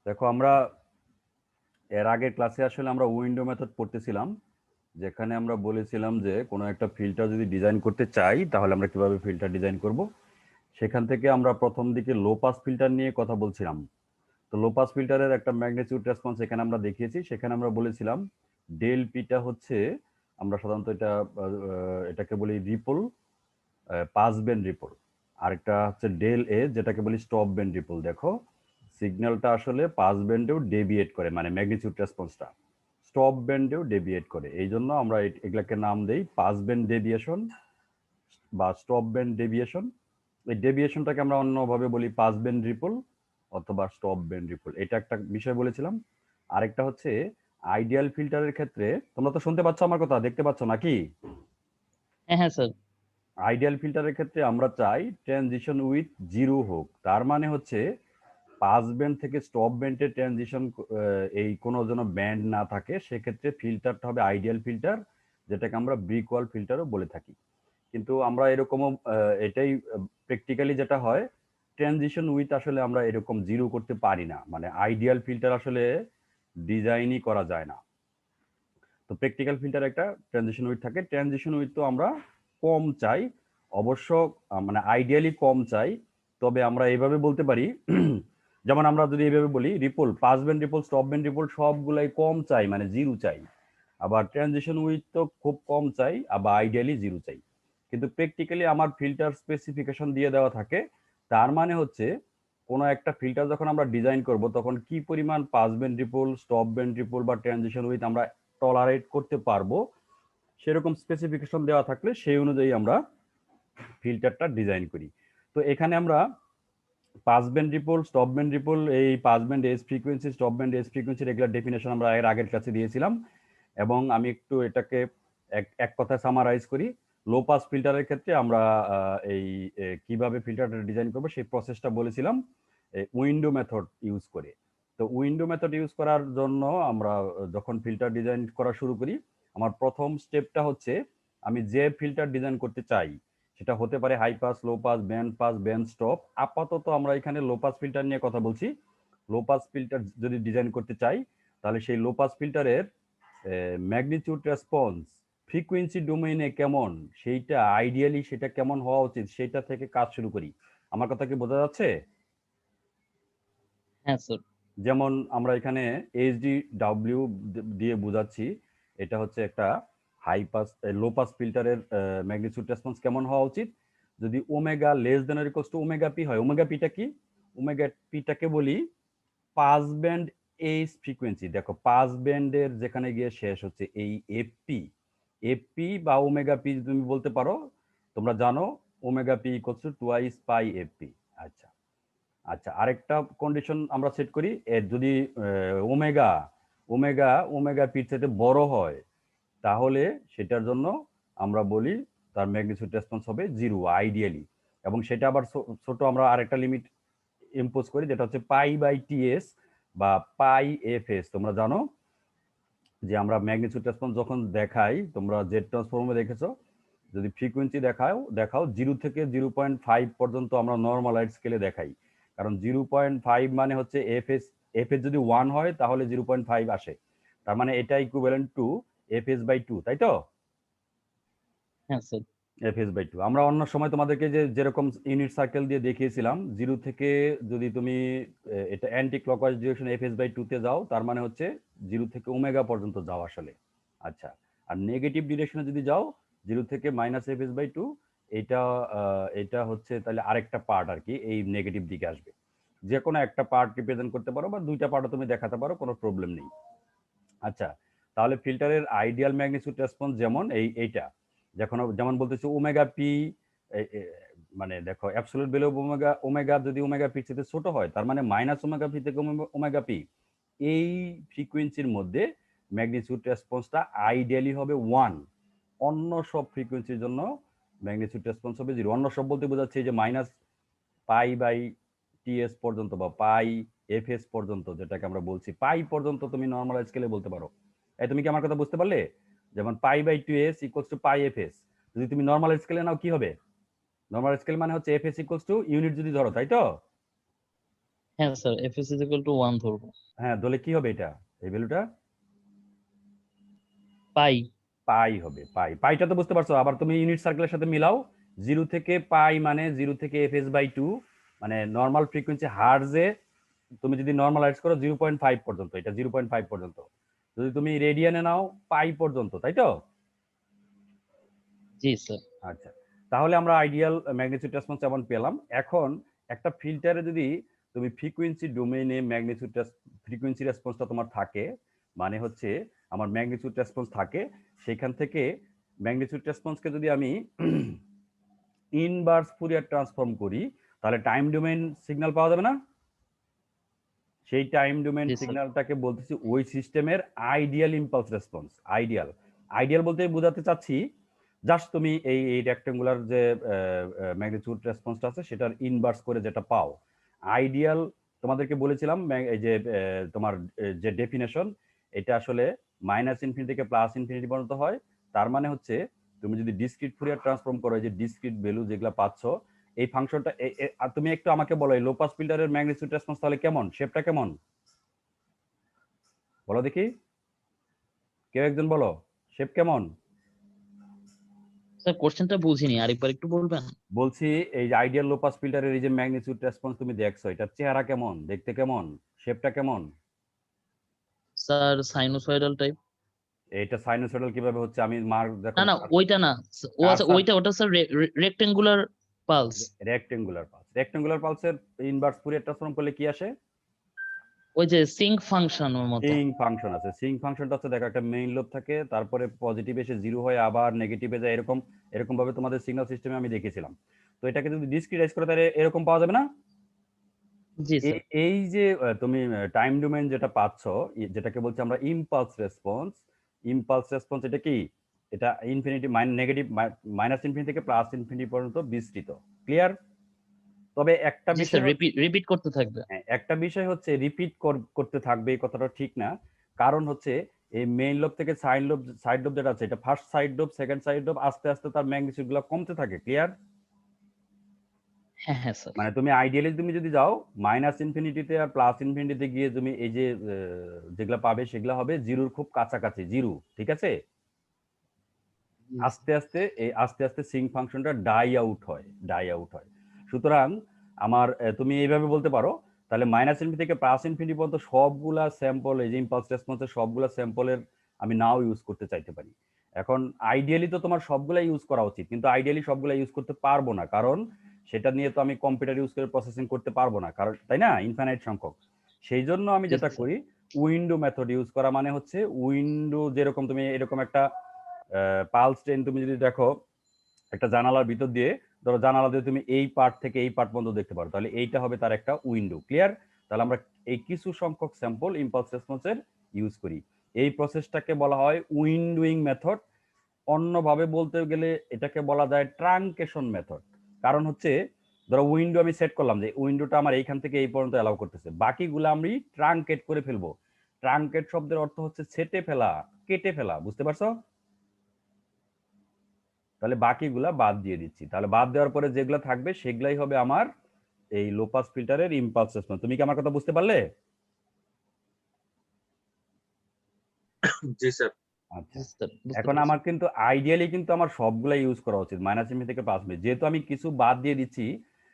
দেখো আমরা এর আগের ক্লাসে আসলে আমরা উইন্ডো মেথড পড়তেছিলাম, যেখানে আমরা বলেছিলাম যে কোনো একটা ফিল্টার যদি ডিজাইন করতে চাই তাহলে আমরা কিভাবে ফিল্টার ডিজাইন করব। সেখান থেকে আমরা প্রথম দিকে লো পাস ফিল্টার নিয়ে কথা বলছিলাম। তো লো পাস ফিল্টারের একটা ম্যাগনিটিউড রেসপন্স এখানে আমরা দেখিয়েছি। সেখানে আমরা বলেছিলাম ডেল পিটা হচ্ছে, আমরা সাধারণত এটাকে বলি রিপল, পাস ব্যান্ড রিপল। আরেকটা হচ্ছে ডেল এ, যেটাকে বলি স্টপ ব্যান্ড রিপল। দেখো সিগন্যালটা আসলে পাস ব্যান্ডেও ডেভিয়েট করে, মানে ম্যাগনিটিউড রেসপন্সটা স্টপ ব্যান্ডেও ডেভিয়েট করে। এই জন্য আমরা এগুলাকে নাম দেই পাস ব্যান্ড ডেভিয়েশন বা স্টপ ব্যান্ড ডেভিয়েশন। এই ডেভিয়েশনটাকে আমরা অন্যভাবে বলি পাস ব্যান্ড রিপল অথবা স্টপ ব্যান্ড রিপল। এটা একটা বিষয় বলেছিলাম। আরেকটা হচ্ছে আইডিয়াল ফিল্টারের ক্ষেত্রে, তোমরা তো শুনতে পাচ্ছ আমার কথা, দেখতে পাচ্ছ নাকি? হ্যাঁ হ্যাঁ স্যার। আইডিয়াল ফিল্টারের ক্ষেত্রে আমরা চাই ট্রানজিশন উইথ জিরো হোক। তার মানে হচ্ছে পাস ব্যান্ড থেকে স্টপ ব্যান্ডের ট্রানজিশন এই কোনো যেন ব্যান্ড না থাকে, সেক্ষেত্রে ফিল্টারটা হবে আইডিয়াল ফিল্টার, যেটাকে আমরা ব্রিক ওয়াল ফিল্টারও বলে থাকি। কিন্তু আমরা এরকমও এটাই প্র্যাকটিক্যালি যেটা হয়, ট্রানজিশন উইথ আসলে আমরা এরকম জিরো করতে পারি না, মানে আইডিয়াল ফিল্টার আসলে ডিজাইনই করা যায় না। তো প্র্যাকটিক্যাল ফিল্টার একটা ট্রানজিশন উইথ থাকে। ট্রানজিশন উইথ তো আমরা কম চাই অবশ্য, মানে আইডিয়ালি কম চাই। তবে আমরা এইভাবে বলতে পারি যেমন আমরা যদি এইভাবে বলি ripple, pass band ripple, stop band ripple সবগুলাই কম চাই, মানে জিরো চাই। আবার ট্রানজিশন উইথ তো খুব কম চাই, আবার আইডিয়ালি জিরো চাই। কিন্তু প্র্যাকটিক্যালি আমার ফিল্টার স্পেসিফিকেশন দিয়ে দেওয়া থাকে। তার মানে হচ্ছে কোনো একটা ফিল্টার যখন আমরা ডিজাইন করব তখন কি পরিমাণ pass band ripple, stop band ripple বা ট্রানজিশন উইথ আমরা টলারেট করতে পারবো, সেরকম স্পেসিফিকেশন দেওয়া থাকলে সেই অনুযায়ী আমরা ফিল্টারটা ডিজাইন করি। তো এখানে আমরা pass band ripple, stop band ripple, এই pass band edge frequency, stop band edge frequency, regular definition আমরা এর আগের ক্লাসে দিয়েছিলাম। এবং আমি একটু এটাকে এক কথায় সামারাইজ করি। লো পাস ফিল্টারের ক্ষেত্রে আমরা এই কিভাবে ফিল্টারটা ডিজাইন করবো সেই প্রসেসটা বলেছিলাম উইন্ডো মেথড ইউজ করে। তো উইন্ডো মেথড ইউজ করার জন্য আমরা যখন ফিল্টার ডিজাইন করা শুরু করি, আমার প্রথম স্টেপটা হচ্ছে আমি যে ফিল্টার ডিজাইন করতে চাই সেটা হতে পারে high pass, low pass, band pass, band stop. আপাতত আমরা এখানে লো পাস ফিল্টার নিয়ে কথা বলছি। লো পাস ফিল্টার যদি ডিজাইন করতে চাই তাহলে সেই লো পাস ফিল্টারের ম্যাগনিটিউড রেসপন্স ফ্রিকোয়েন্সি ডোমেইনে কেমন, সেইটা আইডিয়ালি সেটা কেমন হওয়া উচিত সেটা থেকে কাজ শুরু করি। আমার কথা কি বোঝা যাচ্ছে? হ্যাঁ স্যার। যেমন আমরা এখানে এইচডি ডাব্লিউ দিয়ে বোঝাচ্ছি, এটা হচ্ছে একটা হাই পাস, লো পাস ফিল্টারের ম্যাগনিটিউড রেসপন্স কেমন হওয়া উচিত। যদি omega less than or equals to omega P হয়, ওমেগা পিটা কি? ওমেগা পিটাকে বলি পাস ব্যান্ড এইচ ফ্রিকোয়েন্সি। দেখো পাস ব্যান্ডের যেখানে গিয়ে শেষ হচ্ছে এই এফপি, এফপি বা ওমেগা পি তুমি বলতে পারো। তোমরা জানো omega P equals to twice pi FP. আচ্ছা, আচ্ছা, আরেকটা কন্ডিশন আমরা সেট করি, এর যদি ওমেগা ওমেগা ওমেগা পির থেকে বড় হয় তাহলে সেটার জন্য আমরা বলি তার ম্যাগনিটিউড রেসপন্স হবে জিরো আইডিয়ালি। এবং সেটা আবার ছোট আমরা আরেকটা লিমিট ইম্পোজ করি, যেটা হচ্ছে পাই বাই টিএস বা পাই এফ এস। তোমরা জানো যে আমরা ম্যাগনিটিউড রেসপন্স যখন দেখাই, তোমরা জেড ট্রান্সফর্মে দেখেছো, যদি ফ্রিকোয়েন্সি দেখাও 0 থেকে 0.5 পর্যন্ত আমরা নর্মালাইজ স্কেলে দেখাই। কারণ 0.5 মানে হচ্ছে এফএস, এফএস যদি 1 হয় তাহলে 0.5 আসে। তার মানে এটা ইকুইভ্যালেন্ট টু এফএস বাই 2, তাই তো? হ্যাঁ স্যার। এফএস বাই 2 আমরা অন্য সময় তোমাদেরকে যেরকম ইউনিট সার্কেল দিয়ে দেখিয়েছিলাম, 0 থেকে যদি তুমি এটা anti clockwise direction FS by 2 তে যাও, তার মানে হচ্ছে 0 থেকে ওমেগা পর্যন্ত যাও আসলে। আচ্ছা, আর নেগেটিভ ডিরেকশনে যদি যাও 0 থেকে মাইনাস এফএস বাই 2, এটা এটা হচ্ছে তাহলে আরেকটা পার্ট আর কি এই নেগেটিভ দিকে আসবে। যে কোনো একটা পার্ট রিপ্রেজেন্ট করতে পারো বা দুইটা পার্টও তুমি দেখাতে পারো, কোনো প্রবলেম নেই। আচ্ছা, তাহলে ফিল্টারের আইডিয়াল ম্যাগনিটিউড রেসপন্স যেমন এইটা, যেমন বলতেছে ওমেগা পি, মানে দেখো absolute value of omega, omega যদি ওমেগা পি থেকে ছোট হয় তার মানে মাইনাস ওমেগা পি থেকে ওমেগা পি, এই ফ্রিকোয়েন্সির মধ্যে ম্যাগনিটিউড রেসপন্সটা আইডিয়ালি হবে 1। অন্য সব ফ্রিকোয়েন্সির জন্য ম্যাগনিটিউড রেসপন্স হবে 0। অন্য সব বলতে বোঝাচ্ছে যে মাইনাস পাই বাই টিএস পর্যন্ত বা পাই এফএস পর্যন্ত, যেটাকে আমরা বলছি পাই পর্যন্ত তুমি নর্মাল স্কেলে বলতে পারো। এই তুমি কি আমার কথা বুঝতে পারলে? যেমন pi by 2s equals to pi FS, যদি তুমি নর্মাল স্কেলে নাও কি হবে? নর্মাল স্কেল মানে হচ্ছে এফএস ইকুয়ালস টু ইউনিট যদি ধরো, তাই তো? হ্যাঁ sir, fs is equal to 1 ধরবো। হ্যাঁ, তাহলে কি হবে এটা, এই ভ্যালুটা পাই। পাই হবে। পাইটা তো বুঝতে পারছো, আবার তুমি ইউনিট সার্কেলের সাথে মিলাও। 0 থেকে পাই মানে 0 থেকে fs/2, মানে নর্মাল ফ্রিকোয়েন্সি হার্টজে তুমি যদি নর্মালাইজ করো 0.5 পর্যন্ত, এটা 0.5 পর্যন্ত। যদি তুমি রেডিয়ানে নাও পাই পর্যন্ত, তাই তো? জি স্যার। আচ্ছা, তাহলে আমরা আইডিয়াল ম্যাগনিটিউড রেসপন্স এমন পেলাম। এখন একটা ফিল্টারে যদি তুমি ফ্রিকোয়েন্সি ডোমেইনে ফ্রিকোয়েন্সি রেসপন্সটা তোমার থাকে, মানে হচ্ছে আমার ম্যাগনিটিউড রেসপন্স থাকে, সেখান থেকে ম্যাগনিটিউড রেসপন্সকে যদি আমি ইনভার্স ফুরিয়ার ট্রান্সফর্ম করি, তাহলে টাইম ডোমেইন সিগন্যাল পাওয়া যাবে না? সেই টাইম ডোমেইন জি স্যার। সিগন্যালটাকে বলতেছি ওই সিস্টেমের আইডিয়াল ইম্পালস রেসপন্স। আইডিয়াল বলতে বোঝাতে চাচ্ছি, জাস্ট তুমি এই রেক্টেঙ্গুলার যে ম্যাগনিটিউড রেসপন্সটা আছে সেটার ইনভার্স করে যেটা পাও আইডিয়াল। তোমাদেরকে বলেছিলাম এই যে তোমার যে ডেফিনেশন, এটা আসলে -∞ থেকে +∞ পর্যন্ত হয়। তার মানে হচ্ছে তুমি যদি ডিসক্রিট ফুরিয়ার ট্রান্সফর্ম করো, যে ডিসক্রিট ভ্যালু যেগুলো পাচ্ছ, এই ফাংশনটা তুমি একটু আমাকে বলো, এই লো পাস ফিল্টারের ম্যাগনিটিউড রেসপন্স তাহলে কেমন, শেপটা কেমন বলো দেখি, কেউ একজন বলো, শেপ কেমন? স্যার কোশ্চেনটা বুঝিনি, আরেকবার একটু বলবেন? বলছি এই যে আইডিয়াল লো পাস ফিল্টারের এই যে ম্যাগনিটিউড রেসপন্স তুমি দেখছো, এটার চেহারা কেমন, দেখতে কেমন, শেপটা কেমন? Sir sinusoidal type. এটা সাইনোসয়েডাল কিভাবে হচ্ছে, আমি মার্ক দেখো না না, ওইটা না। ও আচ্ছা, ওটা স্যার রেক্টেঙ্গুলার পালস। রেক্টেঙ্গুলার পালসের ইনভার্স ফুরিয়ার ট্রান্সফর্ম করলে কি আসে? ওই যে সিঙ্ক ফাংশন ওর মতো। সিং ফাংশন আছে। সিং ফাংশনটা হচ্ছে দেখো, একটা মেইন লোব থাকে, তারপরে পজিটিভ এসে 0 হয়, আবার নেগেটিভে যায়, এরকম এরকম ভাবে তোমাদের সিগন্যাল সিস্টেমে আমি দেখেছিলাম। তো এটাকে যদি ডিসক্রিটাইজ করে তাহলে এরকম পাওয়া যাবে না? জি এই স্যার। এই যে তুমি টাইম ডোমেইন যেটা পাচ্ছ, যেটাকে বলছি আমরা ইম্পালস রেসপন্স। ইম্পালস রেসপন্স এটা কি? এটা ইনফিনিটি নেগেটিভ -∞ থেকে +∞ পর্যন্ত বিস্তৃত। ক্লিয়ার? তবে একটা জি স্যার, বিষয় রিপিট করতে থাকবে। একটা বিষয় হচ্ছে রিপিট করতে থাকবে, এই কথাটা ঠিক না। কারণ হচ্ছে এই মেইন লোব থেকে সাইড লোব যেটা আছে, এটা first side lobe, second side lobe, আস্তে আস্তে তার ম্যাগনিটিউড গুলো কমতে থাকে। ক্লিয়ার? হ্যাঁ হ্যাঁ স্যার। মানে তুমি আইডিয়ালি তুমি যদি যাও -∞ আর +∞ গিয়ে তুমি এই যে যেগুলা পাবে সেগুলা হবে জিরোর খুব কাছাকাছি, জিরো। ঠিক আছে? আস্তে আস্তে সিং ফাংশনটা ডাই আউট হয়। সুতরাং আমার তুমি এইভাবে বলতে পারো, তাহলে -∞ থেকে +∞ পর্যন্ত সবগুলা স্যাম্পল, এই যে ইম্পালস রেসপন্সের সবগুলা স্যাম্পলের আমি নাও ইউজ করতে চাইতে পারি। এখন আইডিয়ালি তো তোমার সবগুলা ইউজ করা উচিত, কিন্তু আইডিয়ালি সবগুলা ইউজ করতে পারবো না, কারণ সেটা নিয়ে তো আমি কম্পিউটার ইউজ করে প্রসেসিং করতে পারবো না, কারণ তাই না, ইনফাইনাইট সংখ্যক। সেই জন্য আমি জি যেটা স্যার। করি, উইন্ডো মেথড ইউজ করা, মানে হচ্ছে উইন্ডো, যেরকম তুমি এরকম একটা পালস ট্রেন তুমি যদি দেখো একটা জানালার ভিতর দিয়ে, ধরো জানালা দিয়ে তুমি এই পার্ট থেকে এই পার্ট পর্যন্ত দেখতে পারো, তাহলে এইটা হবে তার একটা উইন্ডো। ক্লিয়ার? তাহলে আমরা এই কিছু সংখ্যক স্যাম্পল ইম্পালস রেসপন্সের ইউজ করি। এই প্রসেসটাকে বলা হয় উইন্ডোইং মেথড। অন্যভাবে বলতে গেলে এটাকে বলা যায় ট্রাঙ্কেশন মেথড। কারণ হচ্ছে ধরো উইন্ডো আমি সেট করলাম যে উইন্ডোটা আমার এইখান থেকে এই পর্যন্ত অ্যালাউ করতেছে, বাকিগুলো আমি ট্রাঙ্কেট করে ফেলবো। ট্রাঙ্কেট শব্দের অর্থ হচ্ছে ছেটে ফেলা, কেটে ফেলা। বুঝতে পারছো? তাহলে বাকিগুলা বাদ দিয়ে দিচ্ছি। তাহলে বাদ দেওয়ার পরে যেগুলো থাকবে সেগুলাই হবে আমার এই লো পাস ফিল্টারের ইম্পালস রেসপন্স। তুমি কি আমার কথা বুঝতে পারলে? জি স্যার। আচ্ছা, জি স্যার, বুঝতে এখন পেরেছি। আমার কিন্তু আইডিয়ালি কিন্তু আমার সবগুলা ইউজ করা উচিত -∞ থেকে +∞। যেহেতু আমি কিছু বাদ দিয়ে দিচ্ছি,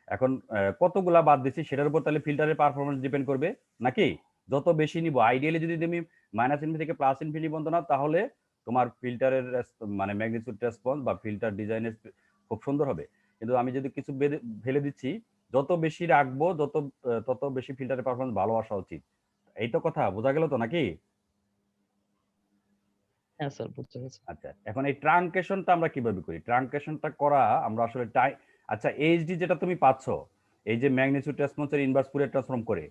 এখন কতগুলা বাদ দিচ্ছি সেটার উপর তাহলে ফিল্টারের পারফরমেন্স ডিপেন্ড করবে নাকি? যত বেশি নিব, আইডিয়ালি যদি তুমি -∞ থেকে +∞ পর্যন্ত নাও, তাহলে তোমার ফিল্টারের মানে ম্যাগনিটিউড রেসপন্স বা ফিল্টার ডিজাইনের খুব সুন্দর হবে। কিন্তু আমি যদি কিছু ফেলে দিচ্ছি, যত বেশি রাখবো তত বেশি ফিল্টারের পারফরমেন্স ভালো আসা উচিত। এই তো কথা বোঝা গেল তো নাকি? হ্যাঁ স্যার, বুঝতে পেরেছি। আচ্ছা, এখন এই ট্রাঙ্কেশনটা আমরা কিভাবে করি? ট্রাঙ্কেশনটা করা আমরা আসলে আচ্ছা, এইচডি যেটা তুমি পাচ্ছ, এই যে ম্যাগনিটিউড রেসপন্সের ইনভার্স ফুরিয়ার ট্রান্সফর্ম করে,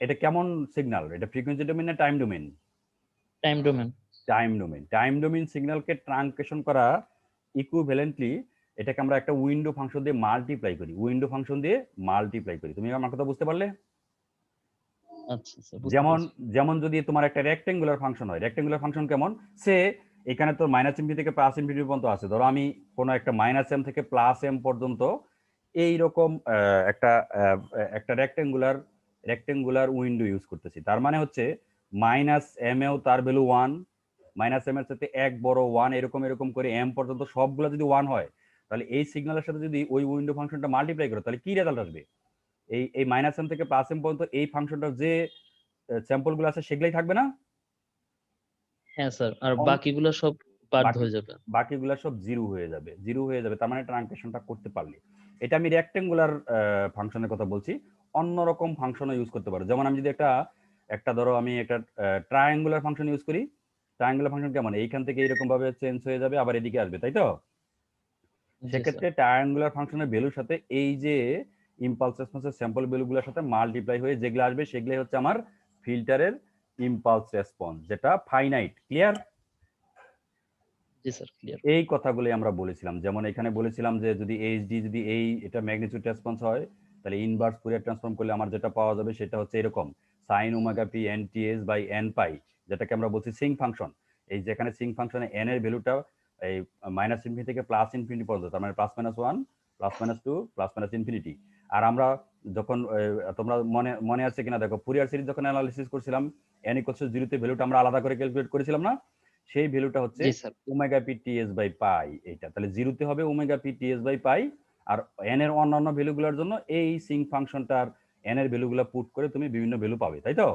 এটা কেমন সিগন্যাল? এটা ফ্রিকোয়েন্সি ডোমেইন না time domain? Time domain. Time domain সিগন্যালকে ট্রাঙ্কেশন করা ইকুইভ্যালেন্টলি এটাকে আমরা একটা উইন্ডো ফাংশন দিয়ে মাল্টিপ্লাই করি। তুমি আমার কথা বুঝতে পারলে? আচ্ছা স্যার, বুঝতে যেমন পেরেছি। যেমন যদি তোমার একটা রেক্টেঙ্গুলার ফাংশন হয়, রেক্টেঙ্গুলার ফাংশন কেমন? সে এখানে তো -∞ থেকে +∞ পর্যন্ত আছে, ধরো আমি কোনো একটা -m থেকে +m পর্যন্ত এইরকম একটা একটা রেক্টেঙ্গুলার রেক্টেঙ্গুলার উইন্ডো ইউজ করতেছি, তার মানে হচ্ছে মাইনাস এম এও তার ভ্যালু 1, মাইনাস এম এর সাথে এক বড় 1, এরকম এরকম করে এম পর্যন্ত সবগুলো যদি 1 হয়, তাহলে এই সিগন্যালের সাথে যদি ওই উইন্ডো ফাংশনটা মাল্টিপ্লাই করো, তাহলে কি রেজাল্ট আসবে? এই মাইনাস এম থেকে প্লাস এম পর্যন্ত এই ফাংশনটার যে স্যাম্পলগুলো আছে সেগুলাই থাকবে না? হ্যাঁ স্যার, আর বাকিগুলো সব বাদ হয়ে যাবে। বাকিগুলো সব জিরো হয়ে যাবে, জিরো হয়ে যাবে, তার মানে ট্রানজিশনটা করতে পারলি। এটা আমি রেক্টেঙ্গুলার ফাংশনের কথা বলছি। অন্যরকম ফাংশনও ইউজ করতে পারো, যেমন আমি যদি একটা ধরো আমি একটা ট্রায়াঙ্গুলার ফাংশন ইউজ করি। ট্রায়াঙ্গুলার ফাংশন কেমন? এইখান থেকে এরকম ভাবে চেঞ্জ হয়ে যাবে, আবার এদিকে আসবে, তাই তো? জি সেক্ষেত্রে স্যার। ট্রায়াঙ্গুলার ফাংশনের ভ্যালুর সাথে এই যে ইম্পালস রেসপন্সের স্যাম্পল ভ্যালুগুলোর সাথে মাল্টিপ্লাই হয়ে যেগুলো আসবে সেগুলোই হচ্ছে আমার ফিল্টারের ইম্পালস রেসপন্স, যেটা ফাইনাইট। ক্লিয়ার? জি স্যার, ক্লিয়ার। এই কথাগুলোই আমরা বলেছিলাম, যেমন এখানে বলেছিলাম যে যদি এইচডি যদি এটা ম্যাগনিটিউড রেসপন্স হয়, তাহলে ইনভার্স ফুরিয়ার ট্রান্সফর্ম করলে আমার যেটা পাওয়া যাবে সেটা হচ্ছে এরকম sin omega P NTS by N pi, যেটাকে আমরা বলছি সিং ফাংশন। এই যেখানে সিং ফাংশনে এন এর ভ্যালুটা এই মাইনাস ইনফিনিটি থেকে প্লাস ইনফিনিটি পর্যন্ত, তার মানে plus minus 1, plus minus 2, plus minus infinity. আর আমরা যখন তোমরা মনে আছে কিনা দেখো, ফুরিয়ার সিরিজ যখন অ্যানালিসিস করছিলাম, n = 0 তে ভ্যালুটা আমরা আলাদা করে ক্যালকুলেট করেছিলাম না? সেই ভ্যালুটা হচ্ছে জি sir. Omega P TS by pi. এইটা তাহলে জিরোতে হবে omega P TS by pi, আর এন এর অন্যান্য ভ্যালুগুলোর জন্য এই সিং ফাংশনটার এন এর ভ্যালুগুলো পুট করে তুমি বিভিন্ন ভ্যালু পাবে, তাই তো?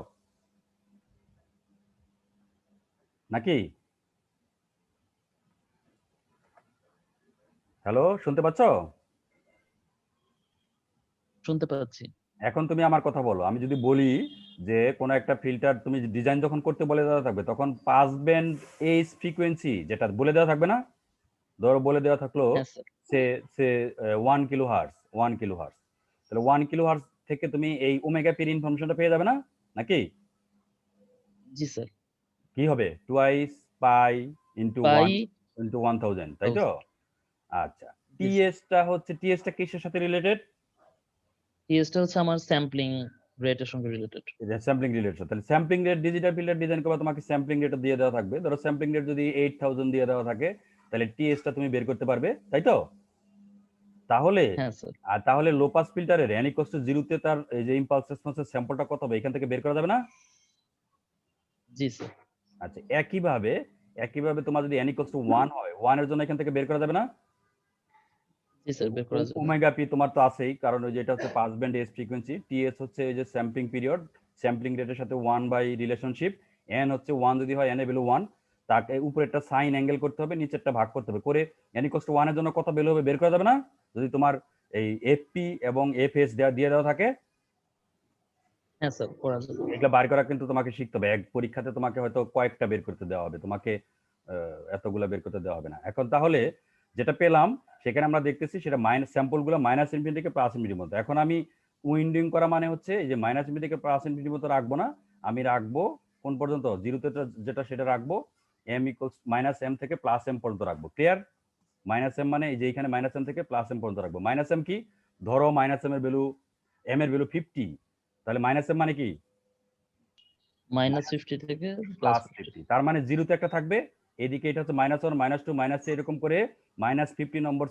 নাকি? হ্যালো, শুনতে পাচ্ছ? শুনতে পাচ্ছি। এখন তুমি আমার কথা বলো। আমি যদি বলি যে কোনো একটা ফিল্টার তুমি ডিজাইন যখন করতে বলে দেওয়া থাকবে, তখন পাস ব্যান্ড এইচ ফ্রিকোয়েন্সি যেটা বলে দেওয়া থাকবে না? ধরো বলে দেওয়া থাকলো হ্যাঁ স্যার। সে সে 1 কিলো হার্টজ, 1 কিলো হার্টজ। তাহলে 1 কিলো হার্টজ থেকে তুমি এই ওমেগা পির ইনফরমেশনটা পেয়ে যাবে না? নাকি? জি স্যার। কি হবে? টুয়াইস পাই ইনটু পাই 1 ইনটু 1000, তাই তো? 1000। আচ্ছা, জি স্যার। টিএসটা কিসের সাথে রিলেটেড? টিএসটা হচ্ছে আমার স্যাম্পলিং রেটের সঙ্গে রিলেটেড। Sampling rate. তাহলে sampling rate digital filter design করবে, তোমাকে স্যাম্পলিং রেটটা দিয়ে দেওয়া থাকবে। ধরো স্যাম্পলিং রেট যদি 8000 দিয়ে দেওয়া থাকে, তাহলে টিএসটা তুমি বের করতে পারবে, তাই তো? তাহলে হ্যাঁ স্যার। তাহলে লো পাস ফিল্টারের n = 0 তে তার এই যে ইম্পালস রেসপন্সের স্যাম্পলটা কত হবে এখান থেকে বের করা যাবে না? জি স্যার। আচ্ছা, একইভাবে তোমার যদি n = 1 হয়, 1 এর জন্য এখান থেকে বের করা যাবে না? জি স্যার, বের করা যাবে। ওমেগা পি তোমার তো আছেই, কারণ ওই যে এটা হচ্ছে pass band S frequency, TS হচ্ছে এই যে স্যাম্পলিং পিরিয়ড, স্যাম্পলিং রেটের সাথে 1 বাই রিলেশনশিপ, n হচ্ছে 1 যদি হয়, n এর ভ্যালু 1, তাকে উপরে একটা সাইন অ্যাঙ্গেল করতে হবে, নিচেরটা ভাগ করতে হবে, করে n = 1 এর জন্য কত ভ্যালু হবে বের করা যাবে না? যদি তোমার এই এফপি এবং এফএস দিয়ে দেওয়া থাকে। হ্যাঁ স্যার, করা যাবে। এগুলো বার করা কিন্তু তোমাকে শিখতে হবে। এক পরীক্ষাতে তোমাকে হয়তো কয়েকটা বের করতে দেওয়া হবে, তোমাকে এতগুলা বের করতে দেওয়া হবে না। এখন তাহলে যেটা পেলাম সেখানে আমরা দেখতেছি সেটা মাইনাস স্যাম্পলগুলো মাইনাস ইনফিনিটি থেকে প্লাস ইনফিনিটির মধ্যে। এখন আমি উইন্ডিং করা মানে হচ্ছে এই যে মাইনাস ইনফিনিটি থেকে প্লাস ইনফিনিটির মধ্যে রাখবো না, আমি রাখবো কোন পর্যন্ত? জিরোতে যেটা সেটা রাখবো, মাইনাস এম থেকে প্লাস এম পর্যন্ত রাখবো। ক্লিয়ার? মাইনাস এম মানে এই যে এখানে মাইনাস এম থেকে প্লাস এম পর্যন্ত রাখবো। মাইনাস এম কি? ধরো মাইনাস এম এর ভ্যালু, এম এর ভ্যালু 50, তাহলে মাইনাস এম মানে কি? -50 থেকে প্লাস +50। 50, তার মানে জিরোতে একটা থাকবে, এদিকে এটা হচ্ছে -1 -2 -3 এরকম করে -50 নম্বর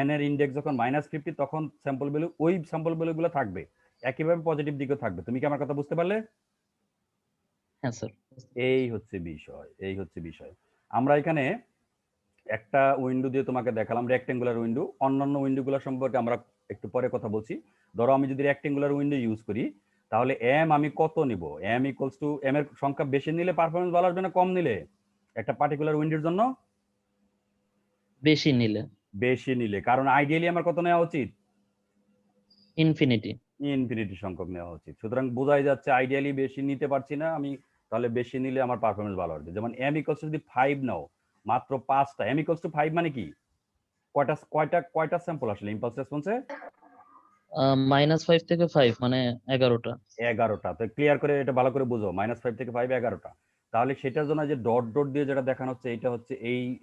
এন এর ইন্ডেক্স যখন -50, তখন স্যাম্পল ভ্যালু ওই স্যাম্পল ভ্যালুগুলো থাকবে, একইভাবে পজিটিভ দিকেও থাকবে। তুমি কি আমার কথা বুঝতে পারলে? হ্যাঁ স্যার। এই হচ্ছে বিষয়। আমরা এখানে একটা উইন্ডো দিয়ে তোমাকে দেখালাম, রেক্টেঙ্গুলার উইন্ডো। অন্যান্য উইন্ডোগুলো সম্পর্কে আমরা একটু পরে কথা বলছি। ধরো আমি যদি রেক্টেঙ্গুলার উইন্ডো ইউজ করি, তাহলে এম আমি কত নিব? এম এর সংখ্যা বেশি নিলে পারফরমেন্স ভালো আসবে না কম নিলে একটা পার্টিকুলার উইন্ডোর জন্য? বেশি নিলে। বেশি নিলে, কারণ আইডিয়ালি আমার কত নেওয়া উচিত? ইনফিনিটি। ইনফিনিটি সংখ্যক নেওয়া উচিত। সুতরাং বোঝাই যাচ্ছে আইডিয়ালি বেশি নিতে পারছি না আমি, তাহলে বেশি নিলে আমার পারফরমেন্স ভালো আসবে। যেমন এম ইকলস যদি 5 নাও, মাত্র 5টা, এম ইকলস টু 5 মানে কি? কয়টা স্যাম্পল আসলে ইম্পালস রেসপন্সে? -5 থেকে 5 মানে 11টা। 11টা। তো ক্লিয়ার করে এটা ভালো করে বুঝো, -5 থেকে 5 11টা। তাহলে সেটার জন্য যে ডট ডট দিয়ে যেটা দেখানো হচ্ছে, এটা হচ্ছে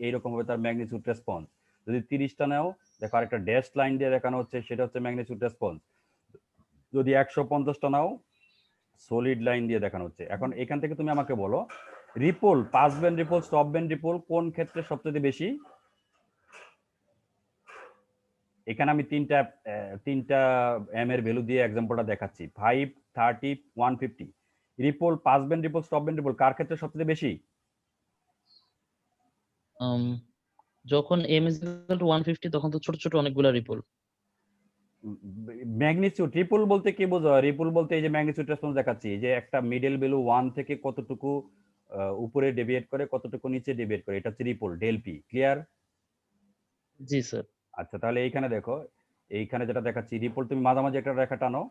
এইরকম হবে তার ম্যাগনিটিউড রেসপন্স। যদি 30টা নাও, দেখো আরেকটা ড্যাশ লাইন দিয়ে দেখানো হচ্ছে, সেটা হচ্ছে ম্যাগনিটিউড রেসপন্স। যদি 150টা নাও, সলিড লাইন দিয়ে দেখানো হচ্ছে। এখন এখান থেকে তুমি আমাকে বলো, ripple, pass band ripple, stop band ripple কোন ক্ষেত্রে সবচেয়ে বেশি? এখানে আমি তিনটা এম এর ভ্যালু দিয়ে এক্সাম্পলটা দেখাচ্ছি 5, 30, 150। Ripple, pass band ripple, stop band ripple কার ক্ষেত্রে সবচেয়ে বেশি? um, যখন m is equal to 150 তখন তো ছোট ছোট অনেকগুলা রিপল। ম্যাগনিটিউড রিপল বলতে কি বোঝো? রিপল বলতে এই যে ম্যাগনিটিউড রেসপন্স দেখাচ্ছি, এই যে একটা মিডল ভ্যালু 1 থেকে কতটুকু উপরে ডেভিয়েট করে, কতটুকু নিচে ডেভিয়েট করে, এটা হচ্ছে রিপল, ডেল পি। ক্লিয়ার? জি স্যার। আচ্ছা, তাহলে এইখানে দেখো, এইখানে যেটা দেখাচ্ছি রিপল, তুমি মাঝামাঝি একটা রেখা টানো,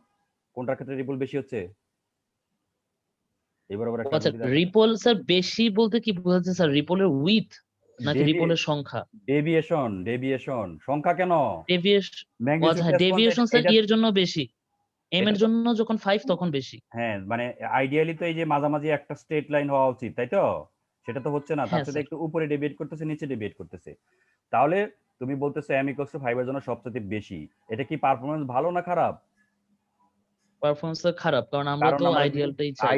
কোনটার ক্ষেত্রে রিপল বেশি হচ্ছে? এবার আবার একটা আচ্ছা, যদি দেখো, রিপল স্যার বেশি বলতে কি বোঝাচ্ছে স্যার? রিপলের উইথ নাকি রিপলের সংখ্যা? ডেভিয়েশন সংখ্যা কেন? ডেভিয়েশন। ও আচ্ছা, ম্যাগনিটিউড হ্যাঁ, রেসপন্স ডেভিয়েশন স্যার এটা এর জন্য বেশি, এম এটা এর তো, জন্য যখন 5 তখন বেশি। হ্যাঁ মানে আইডিয়ালি তো এই যে মাঝামাঝি একটা স্ট্রেট লাইন হওয়া উচিত, তাই তো? সেটা তো হচ্ছে না, তার হ্যাঁ সাথে স্যার। একটু উপরে ডেভিয়েট করতেছে, নিচে ডেভিয়েট করতেছে। তাহলে তুমি বলতেছো m = 5 এর জন্য সবচেয়ে বেশি। এটা কি পারফরম্যান্স ভালো না খারাপ? পারফরমেন্স খারাপ, কারণ আমরা কারণ তো আমরা আইডিয়ালটাই চাই।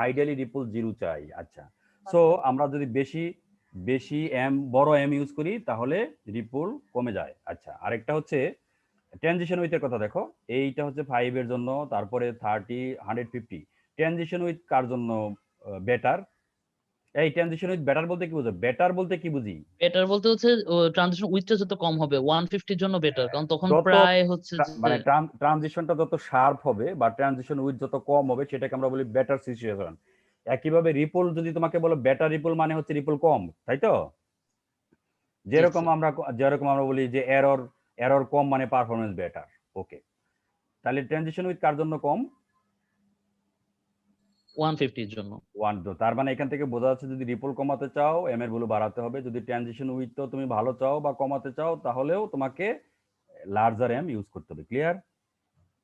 আইডিয়ালি রিপল জিরো চাই। আচ্ছা, সো আমরা যদি বেশি বেশি বড় এম ইউজ করি তাহলে রিপল কমে যায়। আচ্ছা, আরেকটা হচ্ছে ট্রানজিশন উইথের কথা দেখো, এইটা হচ্ছে 5 এর জন্য, তারপরে 30, 150। ট্রানজিশন উইথ কার জন্য বেটার? এই ট্রানজিশন উইথ বেটার বলতে কি বুঝো? বেটার বলতে কি বুঝি? বেটার বলতে হচ্ছে ট্রানজিশন উইথটা যত কম হবে 150 জন্য বেটার, কারণ তখন যত প্রায় হচ্ছে যে মানে ট্রানজিশনটা যত শার্প হবে বা ট্রানজিশন উইথ যত কম হবে সেটাকে আমরা বলি বেটার সিচুয়েশন। একইভাবে রিপল যদি তোমাকে বলো বেটার রিপল মানে হচ্ছে রিপল কম, তাই তো? জি যেরকম স্যার আমরা বলি যে এরর কম মানে পারফরমেন্স বেটার। ওকে, তাহলে ট্রানজিশন উইথ কার জন্য কম? 150 এর জন্য। তার মানে এখান থেকে বোঝা যাচ্ছে যদি রিপল কমাতে চাও এম এর ভ্যালু বাড়াতে হবে, যদি ট্রানজিশন উইথ তো তুমি ভালো চাও বা কমাতে চাও তাহলেও তোমাকে লার্জার এম ইউজ করতে হবে। ক্লিয়ার?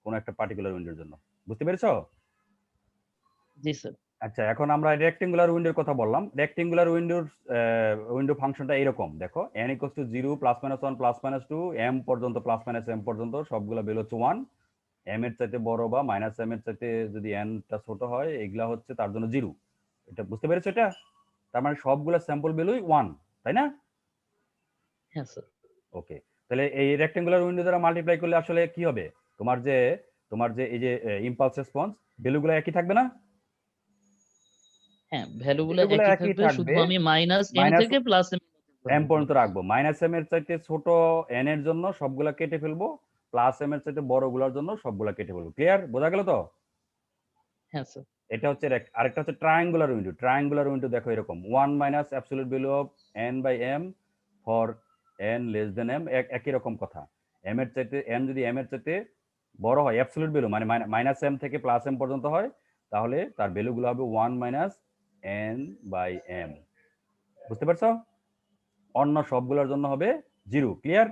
কোন একটা পার্টিকুলার উইন্ডোর জন্য। বুঝতে পেরেছো? জি স্যার। আচ্ছা, এখন আমরা রেক্টেঙ্গুলার উইন্ডোর কথা বললাম। রেক্টেঙ্গুলার উইন্ডো ফাংশনটা এরকম দেখো, n = 0, +-1, +-2, m পর্যন্ত, +-m পর্যন্ত সবগুলো ভ্যালু হচ্ছে 1। m এর চাইতে বড় বা -m এর চাইতে যদি n টা ছোট হয় এগুলা হচ্ছে তার জন্য 0। এটা বুঝতে পেরেছো? এটা তার মানে সবগুলা স্যাম্পল ভ্যালুই 1, তাই না? হ্যাঁ স্যার। ওকে, তাহলে এই রেক্টেঙ্গুলার উইন্ডো দ্বারা মাল্টিপ্লাই করলে আসলে কি হবে? তোমার যে এই যে ইম্পালস রেসপন্স ভ্যালুগুলো একই থাকবে না? হ্যাঁ, ভ্যালু গুলো ভ্যালুগুলো একই একই থাকবে, শুধু থাকবে, আমি মাইনাস এম মাইনাস থেকে প্লাস এম এম পর্যন্ত রাখবো। -m এর চাইতে ছোট n এর জন্য সবগুলা কেটে ফেলবো, +m এর চাইতে বড়গুলোর জন্য সবগুলা কেটে ফেলবো। ক্লিয়ার? বোঝা গেল তো? হ্যাঁ স্যার। এটা হচ্ছে আরেকটা হচ্ছে ট্রায়াঙ্গুলার উইন্ডো। ট্রায়াঙ্গুলার উইন্ডো দেখো এরকম 1 minus absolute value of n/m for n less than m। একই রকম কথা, m এর চাইতে n যদি m এর চাইতে বড় হয়, অ্যাবসলিউট ভ্যালু মানে -m থেকে +m পর্যন্ত হয়, তাহলে তার ভ্যালুগুলো হবে 1 মাইনাস n/m। বুঝতে পারছো? অন্য সবগুলোর জন্য হবে 0। ক্লিয়ার?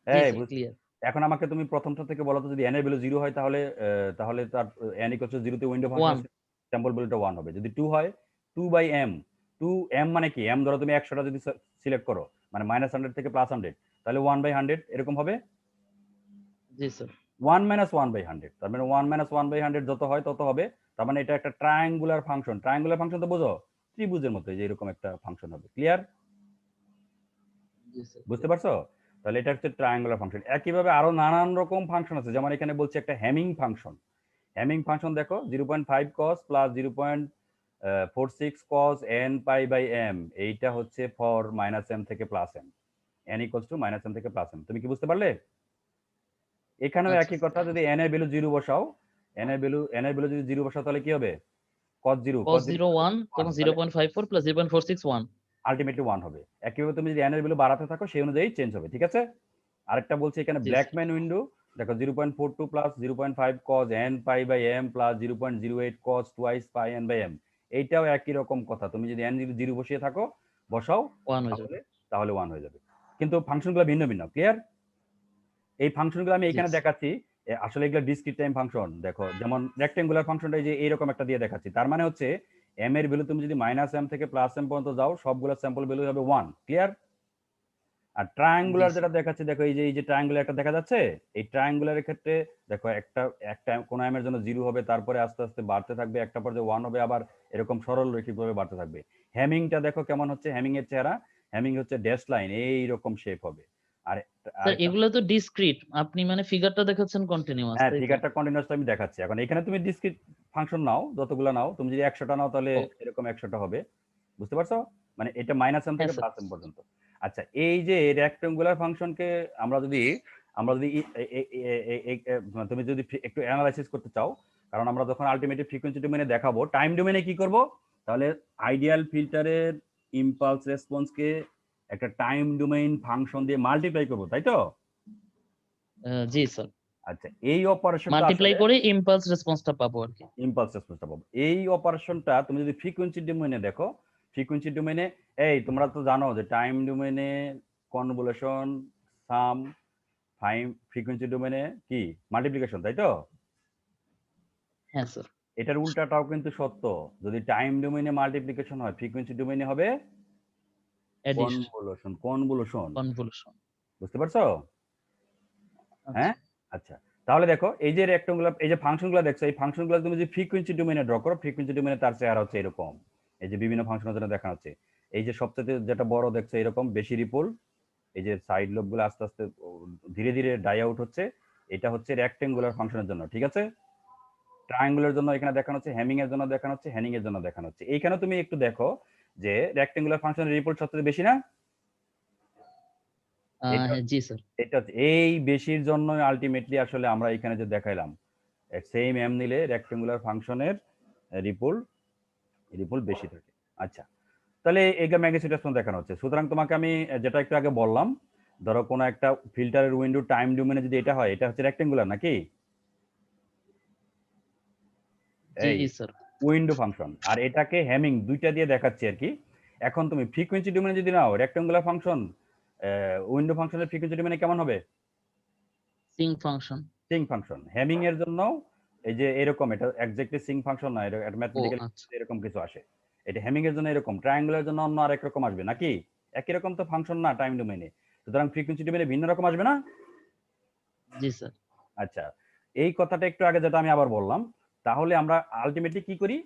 জি এই স্যার, ক্লিয়ার। এখন আমাকে তুমি প্রথমটা থেকে বলো তো, যদি n এর ভ্যালু 0 হয় তাহলে তাহলে তার n = 0 তে উইন্ডো ওয়ান। ফাংশনের স্যাম্পল ভ্যালুটা 1 হবে। যদি 2 হয়, 2/m। 2m মানে কি? m ধরো তুমি 100টা যদি সিলেক্ট করো, মানে -100 থেকে +100, তাহলে 1/100 এরকম হবে। জি স্যার। 1 - 1/100, তার মানে 1 - 1/100 যত হয় তত হবে। তার মানে এটা একটা ট্রায়াঙ্গুলার ফাংশন। ট্রায়াঙ্গুলার ফাংশন তো বোঝো? ত্রিভুজের মতো যে এরকম একটা ফাংশন হবে। ক্লিয়ার? জি স্যার, বুঝতে ক্লিয়ার। পারছো? তাহলে এটা হচ্ছে ট্রায়াঙ্গুলার ফাংশন। একইভাবে আরো নানান রকম ফাংশন আছে, যেমন এখানে বলছে একটা হ্যামিং ফাংশন। হ্যামিং ফাংশন দেখো, 0.5 cos প্লাস 0.46 cos n/m, এইটা হচ্ছে ফর -m থেকে +m, n = -m থেকে +m। তুমি কি বুঝতে পারলে? এখানেও আচ্ছা একই কথা, স্যার। যদি n এর ভ্যালু 0 বসাও, n এর ভ্যালু যদি 0 বসাও তাহলে কি হবে? cos 0, cos 0 1 তখন 1, তাহলে 0.54 প্লাস 0.46 1। আলটিমেটলি 1 হবে। একইভাবে তুমি যদি n এর ভ্যালু বাড়াতে থাকো সেই অনুযায়ী চেঞ্জ হবে। ঠিক আছে? আরেকটা বলছি এখানে জি স্যার। ব্ল্যাকম্যান উইন্ডো দেখো, 0.42 plus 0.5 cos n/m plus 0.08 cos twice pi n/m। এইটাও একই রকম কথা, তুমি যদি n 0 বসিয়ে থাকো, বসাও, 1 হয়ে যাবে। তাহলে 1 হয়ে যাবে। কিন্তু ফাংশনগুলো ভিন্ন ভিন্ন। ক্লিয়ার? এই ফাংশনগুলো আমি জি এখানে স্যার। দেখাচ্ছি, আসলে এগুলো ডিসক্রিট টাইম ফাংশন। দেখো যেমন রেক্টেঙ্গুলার ফাংশনটা এই যে এইরকম একটা দিয়ে দেখাচ্ছি, তার মানে হচ্ছে m এর ভ্যালু তুমি যদি -m থেকে +m পর্যন্ত যাও, সবগুলো স্যাম্পল ভ্যালু হবে 1। ক্লিয়ার? আর জি ট্রায়াঙ্গুলার স্যার। যেটা দেখাচ্ছে দেখো, এই যে ট্রায়াঙ্গুলার একটা দেখা যাচ্ছে, এই ট্রায়াঙ্গুলারের ক্ষেত্রে দেখো একটা একটা কোন এর জন্য 0 হবে, তারপরে আস্তে আস্তে বাড়তে থাকবে, একটা পর্যায়ে 1 হবে, আবার এরকম সরল রৈখিকভাবে বাড়তে থাকবে। হ্যামিংটা দেখো কেমন হচ্ছে, হ্যামিং এর চেহারা। হ্যামিং হচ্ছে ড্যাশ লাইন এইরকম শেপ হবে। আর স্যার আরেকটা, এগুলো তো ডিসক্রিট, আপনি মানে ফিগারটা দেখাচ্ছেন কন্টিনিউয়াস, হ্যাঁ তাই তো? ফিগারটা কন্টিনিউয়াস আমি দেখাচ্ছি। এখন এখানে তুমি ডিসক্রিট ফাংশন নাও, যতগুলো নাও, তুমি যদি 100টা নাও তাহলে ও এরকম 100টা হবে। বুঝতে পারছো? মানে এটা -m হ্যাঁ থেকে স্যার। +m পর্যন্ত। আচ্ছা, এই যে রেক্টেঙ্গুলার ফাংশনকে আমরা যদি তুমি যদি একটু অ্যানালাইসিস করতে চাও, কারণ আমরা যখন আলটিমেটলি ফ্রিকোয়েন্সি ডোমেনে দেখাবো, টাইম ডোমেনে কি করব, তাহলে আইডিয়াল ফিল্টারের ইম্পালস রেসপন্সকে একটা টাইম ডোমেইন ফাংশন দিয়ে মাল্টিপ্লাই করব, তাই তো? জি স্যার, আচ্ছা, এই অপারেশনটা মাল্টিপ্লাই আসলে করে ইম্পালস রেসপন্সটা পাবো আর কি। ইম্পালস রেসপন্সটা পাবো। এই অপারেশনটা তুমি যদি ফ্রিকোয়েন্সি ডোমেইনে দেখো, ফ্রিকোয়েন্সি ডোমেইনে, এই তোমরা তো জানো যে টাইম ডোমেইনে কনভলিউশন, সাম, ফ্রিকোয়েন্সি ডোমেইনে কি মাল্টিপ্লিকেশন, তাই তো? হ্যাঁ স্যার। এটার উল্টাটাও কিন্তু সত্য। যদি টাইম ডোমেইনে মাল্টিপ্লিকেশন হয়, ফ্রিকোয়েন্সি ডোমেইনে হবে এডিশন, কনভলিউশন। কনভলিউশন। বুঝতে পারছো? আচ্ছা। হ্যাঁ? আচ্ছা। তাহলে দেখো এই যে রেক্টেঙ্গুলার, এই যে ফাংশনগুলো দেখছো, এই ফাংশনগুলো তুমি যদি ফ্রিকোয়েন্সি ডোমেইনে ড্র করো, ফ্রিকোয়েন্সি ডোমেইনে তার চেহারা হচ্ছে এরকম। এই যে বিভিন্ন ফাংশনের জন্য দেখানো হচ্ছে। এই যে সবচেয়ে যেটা বড় দেখছো এরকম বেশি রিপল, এই যে সাইড লোবগুলো আস্তে আস্তে ধীরে ধীরে ডাই আউট হচ্ছে। এটা হচ্ছে রেক্টেঙ্গুলার ফাংশনের জন্য, ঠিক আছে? ট্রায়াঙ্গুলার জন্য এখানে দেখানো হচ্ছে, হ্যামিং এর জন্য দেখানো হচ্ছে, হ্যানিং এর জন্য দেখানো হচ্ছে। এইখানে তুমি একটু দেখো যে রেক্টেঙ্গুলার ফাংশনের রিপল সবচেয়ে বেশি না? এটা হ্যাঁ জি স্যার। এটা এই বেশির জন্য আলটিমেটলি আসলে আমরা এখানে যে দেখাইলাম, সেম এম নিলে রেক্টেঙ্গুলার ফাংশনের রিপল রিপল বেশি থাকে। আচ্ছা, তাহলে এইটা ম্যাগনিটিউড রেসপন্স দেখানো হচ্ছে। সুতরাং তোমাকে আমি যেটা একটু আগে বললাম, ধরো কোনো একটা ফিল্টারের উইন্ডো টাইম ডোমেনে যদি এটা হয়, এটা হচ্ছে রেক্টেঙ্গুলার নাকি? জি এই স্যার। উইন্ডো ফাংশন, আর এটাকে হ্যামিং, দুইটা দিয়ে দেখাচ্ছি আর কি। এখন তুমি ফ্রিকোয়েন্সি ডোমেনে যদি নাও রেক্টেঙ্গুলার ফাংশন, উইন্ডো ফাংশনের ফ্রিকোয়েন্সি ডোমেনে কেমন হবে? Singh function. Singh function. Hamming এর জন্য এই যে এরকম, এটা এক্স্যাক্টলি সিং ফাংশন না, এটা ও ম্যাথমেটিক্যাল আচ্ছা। এরকম কিছু আসে। এটা হ্যামিং এর জন্য এরকম, ট্রায়াঙ্গুলার জন্য অন্য আরেক রকম আসবে নাকি? একই রকম তো ফাংশন না টাইম ডোমেনে, সুতরাং ফ্রিকোয়েন্সি ডোমেনে ভিন্ন রকম আসবে না? জি স্যার। আচ্ছা, এই কথাটা একটু আগে যেটা আমি আবার বললাম, তাহলে আমরা আলটিমেটলি কি করি,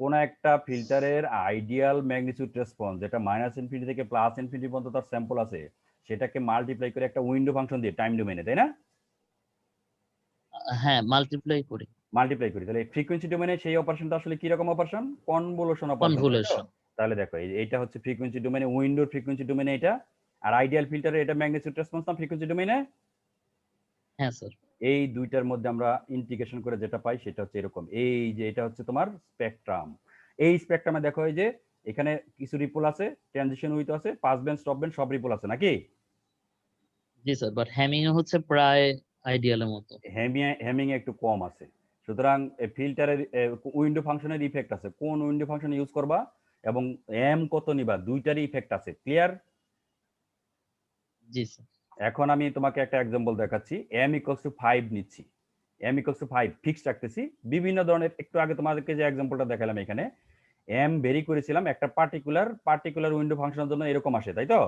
কোন একটা ফিল্টারের আইডিয়াল ম্যাগনিটিউড রেসপন্স যেটা -∞ থেকে +∞ পর্যন্ত তার স্যাম্পল আছে, সেটাকে মাল্টিপ্লাই করে একটা উইন্ডো ফাংশন দিয়ে টাইম ডোমেনে, তাই না? হ্যাঁ, মাল্টিপ্লাই করি। মাল্টিপ্লাই করি, তাহলে ফ্রিকোয়েন্সি ডোমেনে সেই অপারেশনটা আসলে কি রকম অপারেশন? কনভলিউশন অপারেশন, তাই তো? কনভলিউশন। তাহলে দেখো এইটা হচ্ছে ফ্রিকোয়েন্সি ডোমেনে, উইন্ডোর ফ্রিকোয়েন্সি ডোমেনে এটা, আর আইডিয়াল ফিল্টারে এটা ম্যাগনিটিউড রেসপন্স না ফ্রিকোয়েন্সি ডোমেনে। হ্যাঁ স্যার। এই দুইটার মধ্যে আমরা ইন্টিগ্রেশন করে যেটা পাই সেটা হচ্ছে এরকম। এই যে এটা হচ্ছে তোমার স্পেকট্রাম। এই স্পেকট্রামে দেখো এই যে এখানে কিছু রিপল আছে, ট্রানজিশন উইথ আছে, পাস ব্যান্ড, স্টপ ব্যান্ড সব রিপল আছে নাকি? জি স্যার, বাট হ্যামিং এ হচ্ছে প্রায় আইডিয়ালের মতো। হ্যামিং একটু কম আছে। সুতরাং ফিল্টারের উইন্ডো ফাংশনের ইফেক্ট আছে, কোন উইন্ডো ফাংশন ইউজ করবা এবং এম কত নিবা, দুইটারই ইফেক্ট আছে। ক্লিয়ার? জি স্যার। এখন আমি তোমাকে একটা এক্সাম্পল দেখাচ্ছি। m=5 নিচ্ছি, m=5 ফিক্স রাখতেছি। বিভিন্ন ধরনের, একটু আগে তোমাদেরকে যে এক্সাম্পলটা দেখালাম এখানে এম ভেরি করেছিলাম একটা পার্টিকুলার উইন্ডো ফাংশনের জন্য এরকম আসে, তাই তো?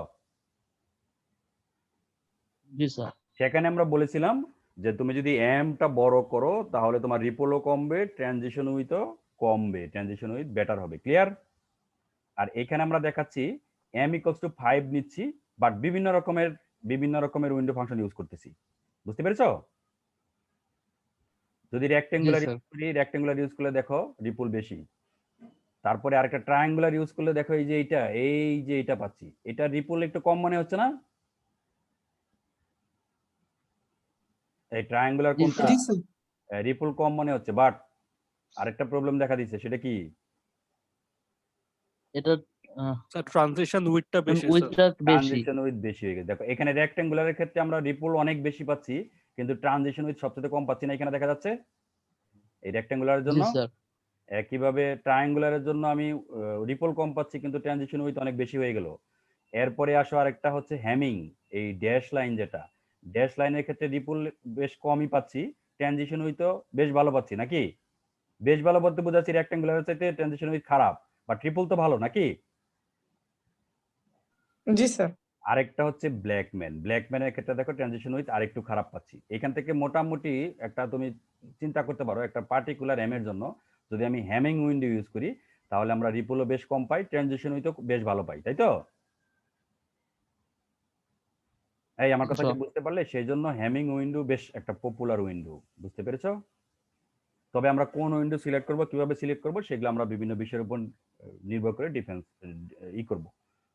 জি স্যার। সেখানে আমরা বলেছিলাম যে তুমি যদি এমটা বড় করো তাহলে তোমার রিপলও কমবে, ট্রানজিশন উইথও কমবে, ট্রানজিশন উইথ বেটার হবে। ক্লিয়ার? আর এখানে আমরা দেখাচ্ছি m=5 নিচ্ছি, বাট বিভিন্ন রকমের উইন্ডো ফাংশন ইউজ করতেছি। বুঝতে পেরেছো? যদি জি রেক্টেঙ্গুলার স্যার। ইউজ করি, রেক্টেঙ্গুলার ইউজ করলে দেখো রিপল বেশি। তারপরে আরেকটা ট্রায়াঙ্গুলার ইউজ করলে দেখো এই যে এটা পাচ্ছি, এটা রিপল একটু কম মনে হচ্ছে না? এই ট্রায়াঙ্গুলার জি কোনটা? স্যার। জি স্যার। রিপল কম মনে হচ্ছে, বাট আরেকটা প্রবলেম দেখা দিচ্ছে, সেটা কি? এটা স্যার ট্রানজিশন উইডটা বেশি স্যার। উইথটা বেশি। ট্রানজিশন উইথ বেশি হয়ে গেছে। দেখো এখানে রেক্টেঙ্গুলারের ক্ষেত্রে আমরা রিপল অনেক বেশি পাচ্ছি, কিন্তু ট্রানজিশন উইথ সবচেয়ে কম পাচ্ছি না, এখানে দেখা যাচ্ছে এই রেক্টেঙ্গুলারের জি জন্য। স্যার। একইভাবে ট্রায়াঙ্গুলারের জন্য আমি রিপল কম পাচ্ছি, কিন্তু ট্রানজিশন উইথ অনেক বেশি হয়ে গেল। এরপরে আসো আরেকটা হচ্ছে হ্যামিং, এই ড্যাশ লাইন যেটা, ড্যাশ লাইনের ক্ষেত্রে রিপল বেশ কমই পাচ্ছি, ট্রানজিশন উইথও বেশ ভালো পাচ্ছি নাকি? বেশ ভালো বলতে বোঝাচ্ছি রেক্টেঙ্গুলারের চাইতে ট্রানজিশন উইথ খারাপ, বাট ট্রিপল তো ভালো নাকি? জি স্যার। আরেকটা হচ্ছে ব্ল্যাকম্যানের ক্ষেত্রে দেখো ট্রানজিশন উইথ আরেকটু খারাপ পাচ্ছি। এখান থেকে মোটামুটি একটা তুমি চিন্তা করতে পারো, একটা পার্টিকুলার এম এর জন্য যদি আমি হ্যামিং উইন্ডো ইউজ করি তাহলে আমরা রিপলও বেশ কম পাই, ট্রানজিশন উইথও বেশ ভালো পাই, তাই তো? এই আমার কথা আচ্ছা, কি বুঝতে পারলে? সেই জন্য হ্যামিং উইন্ডো বেশ একটা পপুলার উইন্ডো, বুঝতে পেরেছো? তবে আমরা কোন উইন্ডো সিলেক্ট করব, কিভাবে সিলেক্ট করব, সেগুলো আমরা বিভিন্ন বিষয়ের উপর নির্ভর করে ডিফেন্স করব,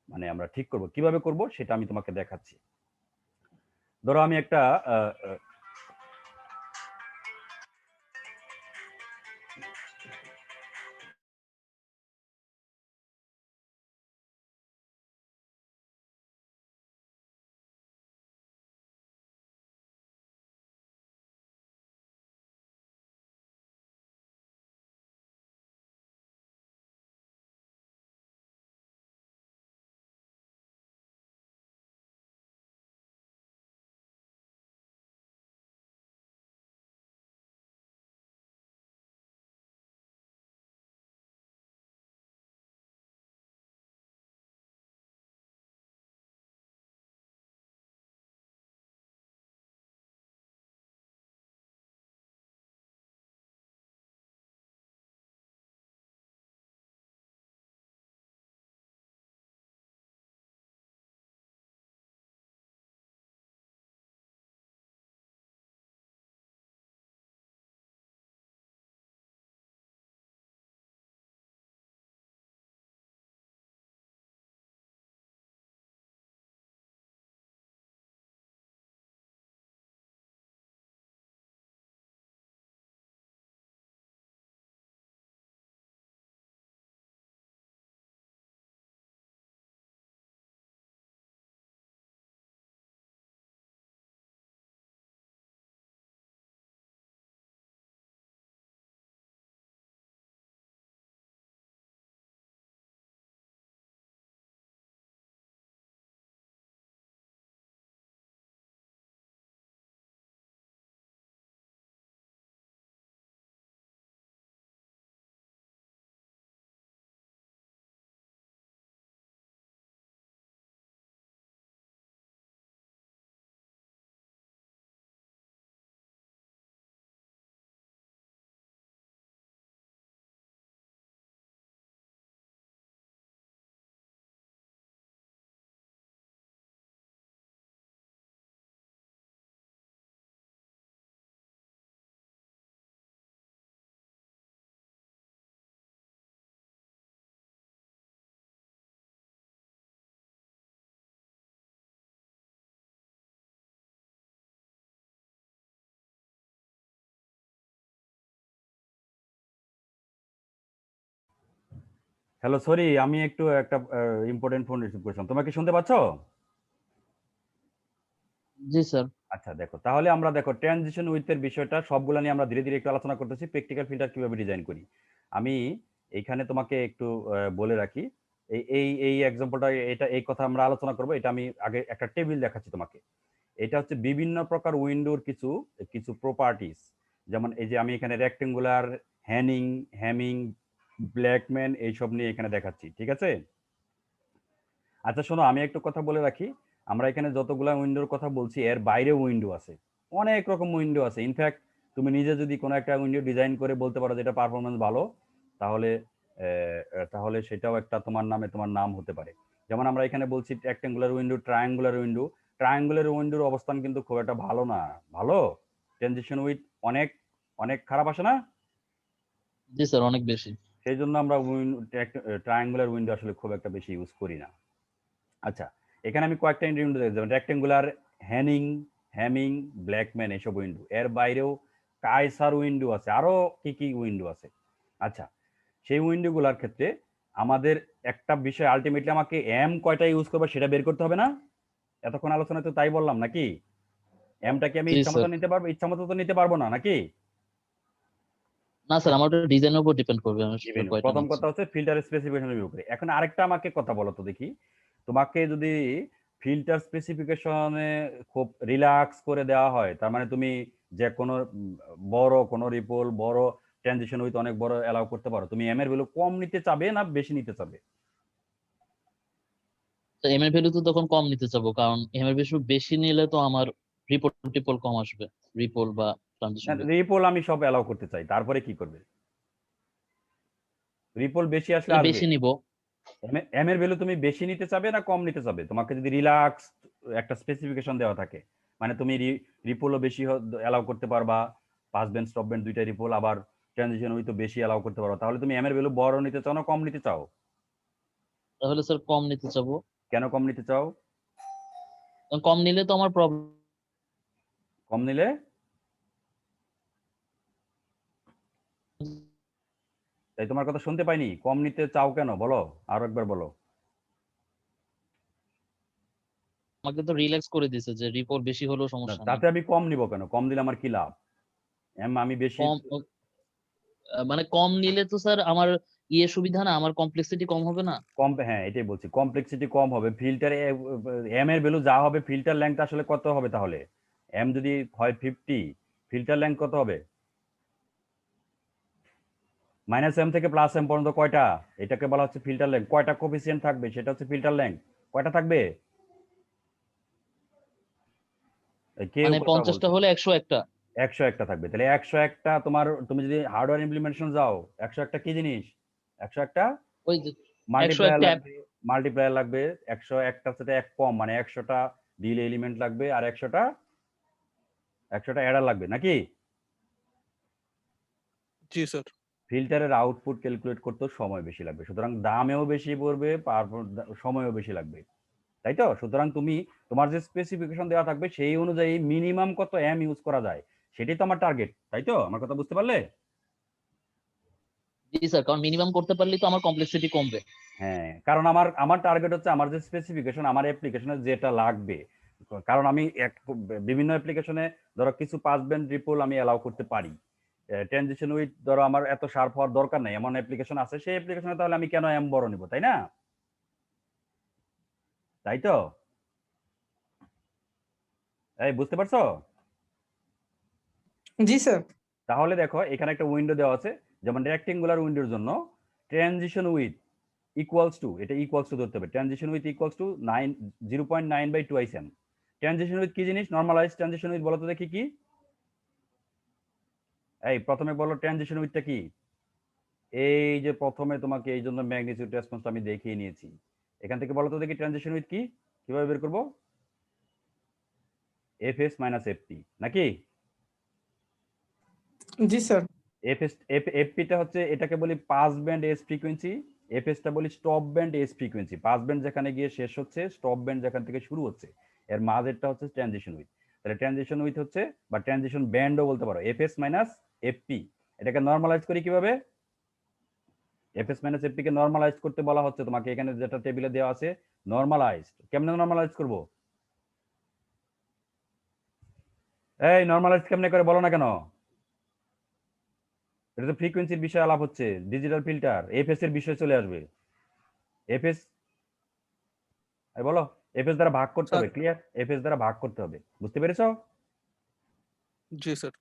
মানে আমরা ঠিক করব কিভাবে করব সেটা আমি তোমাকে দেখাচ্ছি। ধরো আমি একটা হ্যালো, সরি আমি একটু একটা ইম্পর্টেন্ট ফোন রিসিভ করেছিলাম। তোমরা কি শুনতে পাচ্ছো? জি স্যার। আচ্ছা দেখো, তাহলে আমরা দেখো ট্রানজিশন উইথ এর বিষয়টা সবগুলা নিয়ে আমরা ধীরে ধীরে একটু আলোচনা করতেছি, প্র্যাকটিক্যাল ফিল্টার কিভাবে ডিজাইন করি। আমি এইখানে তোমাকে একটু বলে রাখি, এই এক্সাম্পলটা, এটা এই কথা আমরা আলোচনা করব। এটা আমি আগে একটা টেবিল দেখাচ্ছি তোমাকে। এটা হচ্ছে বিভিন্ন প্রকার উইন্ডোর কিছু কিছু প্রপার্টিজ। যেমন এই যে আমি এখানে রেক্টেঙ্গুলার, হ্যামিং, ব্ল্যাকম্যান এইসব নিয়ে এখানে দেখাচ্ছি, ঠিক আছে? আচ্ছা শোনো, আমি একটু কথা বলে রাখি। আমরা এখানে যতগুলা উইন্ডোর কথা বলছি এর বাইরেও উইন্ডো আছে, অনেক রকম উইন্ডো আছে। ইনফ্যাক্ট তুমি নিজে যদি কোনো একটা উইন্ডো ডিজাইন করে বলতে পারো যেটা পারফরমেন্স ভালো, তাহলে তাহলে সেটাও একটা তোমার নামে তোমার নাম হতে পারে। যেমন আমরা এখানে বলছি rectangular window, triangular window. Triangular উইন্ডোর অবস্থান কিন্তু খুব একটা ভালো না। ভালো ট্রানজিশন উইথ অনেক অনেক খারাপ আসে না? জি স্যার, অনেক বেশি। সেই জন্য আমরা ট্রায়াঙ্গুলার উইন্ডো আসলে খুব একটা বেশি ইউজ করি না। আচ্ছা, এখানে আমি কয়েকটা উইন্ডো দেখছি, যেমন রেক্টেঙ্গুলার, হ্যামিং, ব্ল্যাকম্যান এসব উইন্ডো। এর বাইরেও কাইসার উইন্ডো আছে, আরো কি কি উইন্ডো আছে। আচ্ছা, সেই উইন্ডো গুলার ক্ষেত্রে আমাদের একটা বিষয় আলটিমেটলি আমাকে এম কয়টা ইউজ করবো সেটা বের করতে হবে না? এতক্ষণ আলোচনা তো তাই বললাম নাকি? এমটা কি আমি জি ইচ্ছা মতো স্যার। নিতে পারবো? ইচ্ছা মতো তো নিতে পারবো না নাকি? না স্যার, আমার ওটা ডিজাইনের উপর ডিপেন্ড করবে আমি আসলে বিভিন্ন কয়টা প্রথম নিচ্ছি। কথা হচ্ছে ফিল্টার স্পেসিফিকেশনের উপরে। এখন আরেকটা আমাকে কথা বলো তো দেখি, তোমাকে যদি ফিল্টার স্পেসিফিকেশনে খুব রিল্যাক্স করে দেওয়া হয়, তার মানে তুমি যে কোনো বড় কোনো রিপল, বড় ট্রানজিশন উইথ অনেক বড় এলাও করতে পারো, তুমি এম এর ভ্যালু কম নিতে চাবে না বেশি নিতে চাবে? তো এম এর ভ্যালু তো তখন কম নিতে চাবো, কারণ এম এর ভ্যালু বেশি নিলে তো আমার রিপোল টিপল কম আসবে, রিপোল বা ট্রানজিশন ভ্যালু। রিপল আমি সব এলাও করতে চাই, তারপরে কি করবে? রিপল বেশি আসলে তাহলে আসবে। বেশি নিব। এম এর ভ্যালু তুমি বেশি নিতে চাবে না কম নিতে চাবে? তোমাকে যদি রিল্যাক্স একটা স্পেসিফিকেশন দেওয়া থাকে, মানে তুমি রিপোলও বেশি অ্যালাউ করতে পারবা, পাস ব্যান্ড স্টপ ব্যান্ড দুইটা রিপোল, আবার ট্রানজিশন উইথ বেশি অ্যালাউ করতে পারো, তাহলে তুমি এম এর ভ্যালু বড় নিতে চাও না কম নিতে চাও? তাহলে স্যার কম নিতে চাবো। কেন কম নিতে চাও? কারণ কম নিলে তো আমার প্রবলেম। কম নিলে তাই তোমার কথা শুনতে পাইনি, কম নিতে চাও কেন বলো, আরো একবার বলো। আমাকে তো রিল্যাক্স করে দিছে যে রিপোর্ট বেশি হলেও না, সমস্যা নেই। তাতে আমি কম নিব কেন? কম দিলে আমার কি লাভ? আমি বেশি কম মানে কম নিলে তো স্যার আমার ইয়ে সুবিধা না, আমার কমপ্লেক্সিটি কম হবে না? কম, হ্যাঁ এটাই বলছি, কমপ্লেক্সিটি কম হবে। ফিল্টারে এম এর ভ্যালু যা হবে, ফিল্টার লেংথ আসলে কত হবে তাহলে? এম যদি হয় 50, ফিল্টার লেংথ কত হবে? -m থেকে +m পর্যন্ত কয়টা? এটাকে বলা হচ্ছে ফিল্টার লেংথ। কয়টা কোফিসিয়েন্ট থাকবে সেটা হচ্ছে ফিল্টার লেংথ। কয়টা থাকবে? কেউ মানে কথা 50টা বলছে না। হলে 101টা। 101টা থাকবে, তাহলে 101টা তোমার, তুমি যদি হার্ডওয়্যার ইমপ্লিমেন্টেশন যাও, 101টা কি জিনিস? 101টা ওই যে মাল্টিপ্লায়ার 101টা লাগবে। মাল্টিপ্লায়ার লাগবে 101টার সাথে এক কম, মানে 100টা ডিলে এলিমেন্ট লাগবে, আর 100টা অ্যাডার লাগবে নাকি? জি স্যার। ফিল্টারের আউটপুট ক্যালকুলেট করতেও সময় বেশি লাগবে, সুতরাং দামেও বেশি পড়বে, সময়ও বেশি লাগবে, তাই তো? সুতরাং তুমি তোমার যে স্পেসিফিকেশন দেওয়া থাকবে সেই অনুযায়ী মিনিমাম কত এম ইউজ করা যায় সেটাই তো আমার টার্গেট, তাই তো? আমার কথা বুঝতে পারলে? জি স্যার, কারণ মিনিমাম করতে পারলেই তো আমার কমপ্লেক্সিটি কমবে। হ্যাঁ, কারণ আমার আমার টার্গেট হচ্ছে আমার যে স্পেসিফিকেশন আমার অ্যাপ্লিকেশনে যেটা লাগবে। কারণ আমি বিভিন্ন অ্যাপ্লিকেশনে ধরো কিছু পাস ব্যান্ড রিপোল আমি অ্যালাউ করতে পারি, ট্রানজিশন উইথ ধরো আমার এত শার্প হওয়ার দরকার নাই, এমন অ্যাপ্লিকেশন আছে, সেই অ্যাপ্লিকেশনে তাহলে আমি কেন এম বড় নিব, তাই না? তাই তো? এই বুঝতে পারছো? জি স্যার। তাহলে দেখো এখানে একটা উইন্ডো দেওয়া আছে, যেমন রেক্টেঙ্গুলার উইন্ডোর জন্য ট্রানজিশন উইথ ইকুয়ালস টু, এটা ইকুয়ালস টু ধরতে হবে, transition width equals to 0.9/2 M. Transition width কি জিনিস? নরমালাইজ ট্রানজিশন উইথ বলো তো দেখি কি? এই প্রথমে বলো ট্রানজিশন উইথটা কি? এই যে প্রথমে তোমাকে এই জন্য ম্যাগনিটিউড রেসপন্সটা আমি দেখিয়ে নিয়েছি, এখান থেকে বলো তো দেখি ট্রানজিশন উইথ কি, কিভাবে বের করবো? এফএস মাইনাস এফপি নাকি? জি স্যার। এফপিটা হচ্ছে, এটাকে বলি পাস ব্যান্ড এস ফ্রিকোয়েন্সি, এফএসটা বলি stop band S frequency. Pass band যেখানে গিয়ে শেষ হচ্ছে, স্টপ ব্যান্ড যেখান থেকে শুরু হচ্ছে, এর মাঝেরটা হচ্ছে ট্রানজিশন উইথ। তাহলে ট্রানজিশন উইথ হচ্ছে, বা ট্রানজিশন ব্যান্ডও বলতে পারো, এফএস মাইনাস এফপি। এটাকে নর্মালাইজ করি কিভাবে? এফএস মাইনাস এফপি কে নর্মালাইজ করতে বলা হচ্ছে তোমাকে, এখানে যেটা টেবিলে দেওয়া আছে নর্মালাইজড। কেমনে নর্মালাইজ করব? এই নর্মালাইজ কেমনে করে বলো না কেন? এটা তো ফ্রিকোয়েন্সির বিষয়ে আলাপ হচ্ছে, ডিজিটাল ফিল্টার এফএস এর বিষয় চলে আসবে। এফএস বলো, এফএস দ্বারা ভাগ করতে স্যার। হবে, ক্লিয়ার? এফএস দ্বারা ভাগ করতে হবে, বুঝতে পেরেছো? জি স্যার।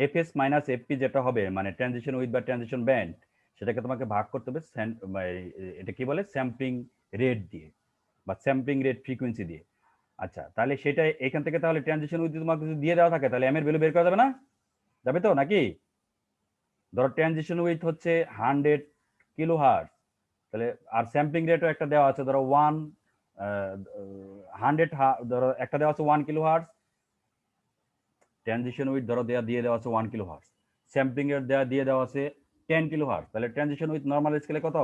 এফএস মাইনাস এফপি যেটা হবে, মানে ট্রানজিশন উইথ বা ট্রানজিশন ব্যান্ড, সেটাকে তোমাকে ভাগ করতে হবে এটা কি বলে, স্যাম্পলিং রেট দিয়ে, বা স্যাম্পলিং রেট ফ্রিকোয়েন্সি দিয়ে। আচ্ছা, তাহলে সেটা এখান থেকে, তাহলে ট্রানজিশন উইথ তোমাকে কিছু দিয়ে দেওয়া থাকে, তাহলে এম এর ভ্যালু বের করা যাবে না? যাবে তো নাকি? ধরো ট্রানজিশন উইথ হচ্ছে 100 কিলো হার্টজ, তাহলে আর স্যাম্পলিং রেটও একটা দেওয়া আছে, ধরো 100, ধরো একটা দেওয়া আছে 1 কিলো হার্টজ, ট্রানজিশন উইথ ধরো দিয়ে দেওয়া আছে 1 কিলো হার্টজ, স্যাম্পলিং রেট দিয়ে দেওয়া আছে 10 কিলো হার্টজ, তাহলে ট্রানজিশন উইথ নর্মাল স্কেলে কত?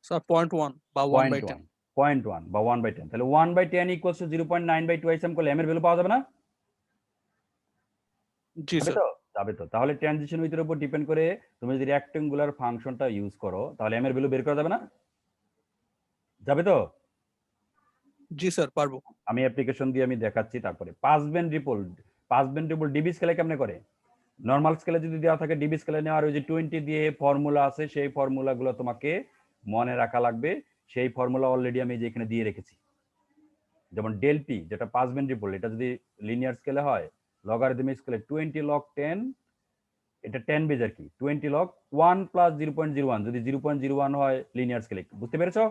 স্যার 0.1 বা 1/10। 0.1 বা 1/10, তাহলে 1/10 ইকুয়ালস টু 0.9/2 এসএম করলে এম এর ভ্যালু পাওয়া যাবে না? জি যাবে স্যার। তো? যাবে তো। তাহলে ট্রানজিশন উইথের উপর ডিপেন্ড করে তুমি যদি রেক্টেঙ্গুলার ফাংশনটা ইউজ করো, তাহলে এম এর ভ্যালু বের করা যাবে না? যাবে তো? জি স্যার, পারবো। আমি অ্যাপ্লিকেশন দিয়ে আমি দেখাচ্ছি। তারপরে pass band ripple, pass band ripple dB স্কেলে কেমনে করে? নর্মাল স্কেলে যদি দেওয়া থাকে, ডিবি স্কেলে নেওয়ার ওই যে 20 দিয়ে ফর্মুলা আছে, সেই ফর্মুলাগুলো তোমাকে মনে রাখা লাগবে। সেই ফর্মুলা অলরেডি আমি যে এখানে দিয়ে রেখেছি। যেমন ডেল পি যেটা পাস ব্যান্ড রিপোল, এটা যদি লিনিয়ার স্কেলে হয়, লগারিদমিক স্কেলে 20 log 10, এটা 10 বেজ আর কি, 20 log 1 + 0.01, যদি 0.01 হয় লিনিয়ার স্কেলে। বুঝতে পেরেছো?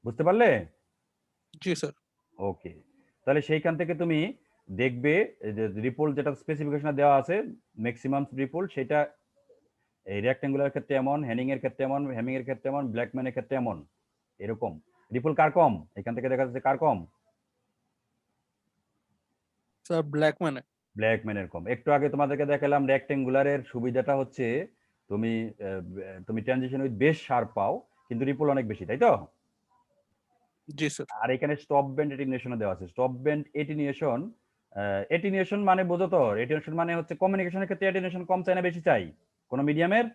বুঝতে পারলে? জি স্যার। ওকে, তাহলে সেইখান থেকে তুমি দেখবে যে রিপোল যেটা স্পেসিফিকেশনে দেওয়া আছে, ম্যাক্সিমাম রিপোল, সেটা এই রেক্টেঙ্গুলার ক্ষেত্রে এমন, হ্যানিং এর ক্ষেত্রে এমন, হ্যামিং এর ক্ষেত্রে এমন, ব্ল্যাকম্যানের ক্ষেত্রে এমন, এরকম। রিপল কার কম? এখান থেকে দেখা যাচ্ছে কার কম? স্যার ব্ল্যাকম্যানে। ব্ল্যাকম্যানের কম। একটু আগে তোমাদেরকে দেখালাম রেক্টেঙ্গুলারের সুবিধাটা হচ্ছে তুমি তুমি ট্রানজিশন উইথ বেশ শার্প পাও, কিন্তু রিপল অনেক বেশি, তাই তো? জি স্যার। আর এখানে স্টপ ব্যান্ড এটিনিউশনও দেওয়া আছে। স্টপ ব্যান্ড এটিনিউশন, এটিনিউশন মানে বোঝো তো? এটিনিউশন মানে হচ্ছে কমিউনিকেশনের ক্ষেত্রে এটিনিউশন কম চাই না বেশি চাই কোন মিডিয়ামের?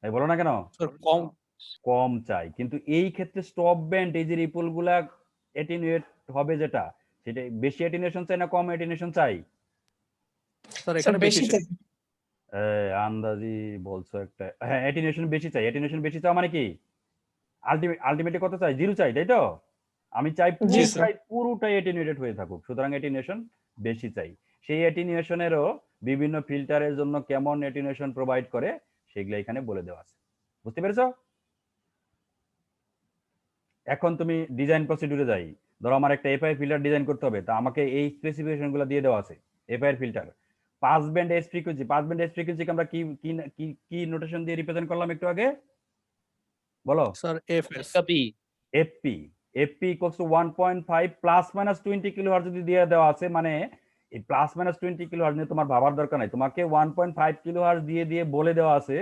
এই বলো না কেন? স্যার কম। কম চাই, কিন্তু এই ক্ষেত্রে স্টপ ব্যান্ড এই যে রিপল গুলা এটিনিউয়েট হবে যেটা, সেটা বেশি এটিনিউশন চাই না কম এটিনিউশন চাই? স্যার স্যার এখানে বেশি বেশি চাই। চাই। আন্দাজি বলছো একটা। হ্যাঁ, এটিনিউশন বেশি চাই। এটিনিউশন বেশি চাও মানে কি? আলটিমেটলি কত চাই? 0 চাই, তাই তো? আমি চাই জি স্যার। পুরোটাই এটিনিউটেড হয়ে থাকুক, সুতরাং এটিনিউশন বেশি চাই। সেই এটিনিউশনেরও বিভিন্ন ফিল্টারের জন্য কেমন এটিনিউশন প্রোভাইড করে সেগুলো এখানে বলে দেওয়া আছে। বুঝতে পেরেছো? এখন তুমি ডিজাইন প্রসিডিউরে যাই। ধরো আমার একটা এফআই ফিল্টার ডিজাইন করতে হবে, তা আমাকে এই স্পেসিফিকেশনগুলো দিয়ে দেওয়া আছে। FI filter pass band S frequency, pass band edge ফ্রিকোয়েন্সিকে আমরা কি কি কি কি নোটেশন দিয়ে রিপ্রেজেন্ট করলাম একটু আগে বলো? Sir FS. Copy FP. FP equals to 1.5 plus minus 20 kilohertz যদি দিয়ে দেওয়া আছে, মানে এই প্লাস মাইনাস 20 কিলোহার্টজ নিয়ে তোমার ভাবার দরকার নাই, তোমাকে 1.5 কিলোহার্টজ দিয়ে দিয়ে বলে দেওয়া আছে।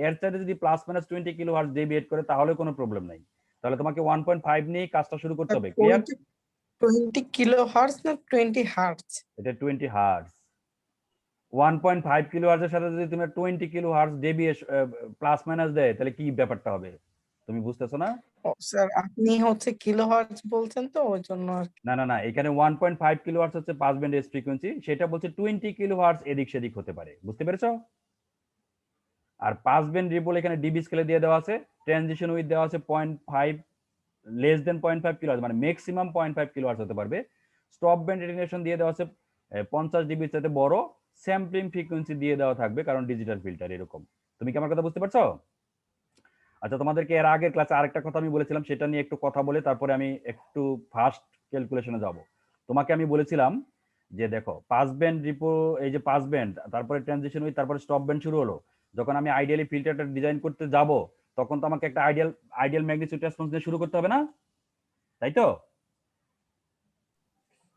এর চাইতে যদি প্লাস মাইনাস 20 কিলোহার্টজ ডেভিয়েট করে তাহলে কোনো প্রবলেম নাই। তাহলে তোমাকে 1.5 নিয়ে কাজটা শুরু করতে হবে। ক্লিয়ার? 20 কিলো হার্টজ না 20 হার্টজ? এটা 20 হার্টজ। 1.5 কিলোহার্টজের সাথে যদি তুমি 20 কিলোহার্টজ ডেভিয়েশন প্লাস মাইনাস দেয় তাহলে কি ব্যাপারটা হবে? তুমি বুঝতেছো না? ও স্যার আপনি হচ্ছে কিলো হার্টজ বলছেন তো ওই জন্য আর কি। না না না, এখানে 1.5 কিলোহার্টজ হচ্ছে পাস ব্যান্ড এস ফ্রিকোয়েন্সি, সেটা বলছে 20 কিলোহার্টজ এদিক সেদিক হতে পারে। বুঝতে পেরেছো? আর পাস ব্যান্ড রিপল এখানে ডিবি স্কেলে দিয়ে দেওয়া আছে। ট্রানজিশন উইথ দেওয়া আছে 0.5 লেস দেন 0.5 কিলোহার্টজ, মানে ম্যাক্সিমাম 0.5 কিলোহার্টজ হতে পারবে। স্টপ ব্যান্ড এটিনিউশন দিয়ে দেওয়া আছে 50 ডিবির চাইতে বড়। স্যাম্পলিং ফ্রিকোয়েন্সি দিয়ে দেওয়া থাকবে কারণ ডিজিটাল ফিল্টার এরকম। তুমি কি আমার কথা বুঝতে পারছো? আচ্ছা, তোমাদেরকে এর আগের ক্লাসে আরেকটা কথা আমি বলেছিলাম, সেটা নিয়ে একটু কথা বলে তারপরে আমি একটু ফাস্ট ক্যালকুলেশনে যাব। তোমাকে আমি বলেছিলাম যে দেখো পাস ব্যান্ড রিপো, এই যে পাস ব্যান্ড তারপরে ট্রানজিশন উইথ তারপরে স্টপ ব্যান্ড শুরু হলো, যখন আমি আইডিয়ালি ফিল্টারটা ডিজাইন করতে যাব তখন তো আমাকে একটা আইডিয়াল ম্যাগনিটিউড রেসপন্স দিয়ে শুরু করতে হবে না, তাই তো?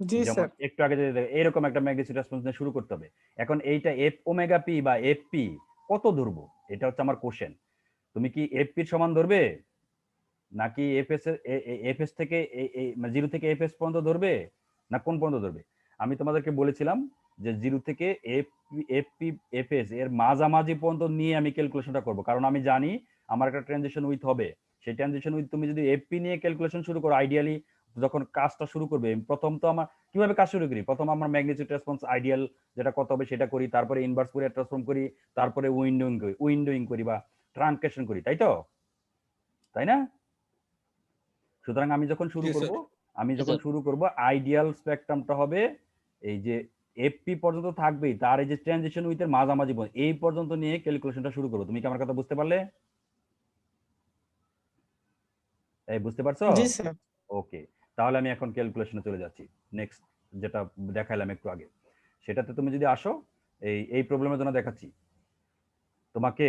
জি যেমন স্যার। একটু আগে যদি এরকম একটা ম্যাগনিটিউড রেসপন্স দিয়ে শুরু করতে হবে। এখন এইটা এফ ওমেগা পি বা এফপি কত ধরবো, এটা হচ্ছে আমার কোশ্চেন। তুমি কি এফপির সমান ধরবে নাকি এফএস থেকে 0 থেকে এফএস পর্যন্ত ধরবে, না কোন পর্যন্ত ধরবে? আমি তোমাদেরকে বলেছিলাম যে 0 থেকে এফপি এফএস এর মাঝামাঝি পর্যন্ত নিয়ে আমি ক্যালকুলেশনটা করব, কারণ আমি জানি আমার একটা ট্রানজিশন উইথ হবে। সেই ট্রানজিশন উইথ তুমি যদি এফপি নিয়ে ক্যালকুলেশন শুরু করো, আইডিয়ালি যখন কাজটা শুরু করবে প্রথম তো আমার কিভাবে কাজ শুরু করি, প্রথম আমার ম্যাগনিটিউড রেসপন্স আইডিয়াল যেটা কত হবে সেটা করি, তারপরে ইনভার্স ফুরিয়ার ট্রান্সফর্ম করি, তারপরে উইন্ডোইং করি বা ট্রানকেশন করি, তাই তো? তাই না? সুতরাং আমি যখন শুরু জি করব, স্যার। আইডিয়াল স্পেকট্রামটা হবে এই যে এফপি পর্যন্ত থাকবেই, তার এই যে ট্রানজিশন উইথ এর মাঝামাঝি পর্যন্ত, এই পর্যন্ত নিয়ে ক্যালকুলেশনটা শুরু করব। তুমি কি আমার কথা বুঝতে পারলে? এই বুঝতে পারছো? জি স্যার। ওকে, তাহলে আমি এখন ক্যালকুলেশনে চলে যাচ্ছি। নেক্সট যেটা দেখাইলাম একটু আগে, সেটাতে তুমি যদি আসো, এই প্রবলেমের জন্য দেখাচ্ছি তোমাকে।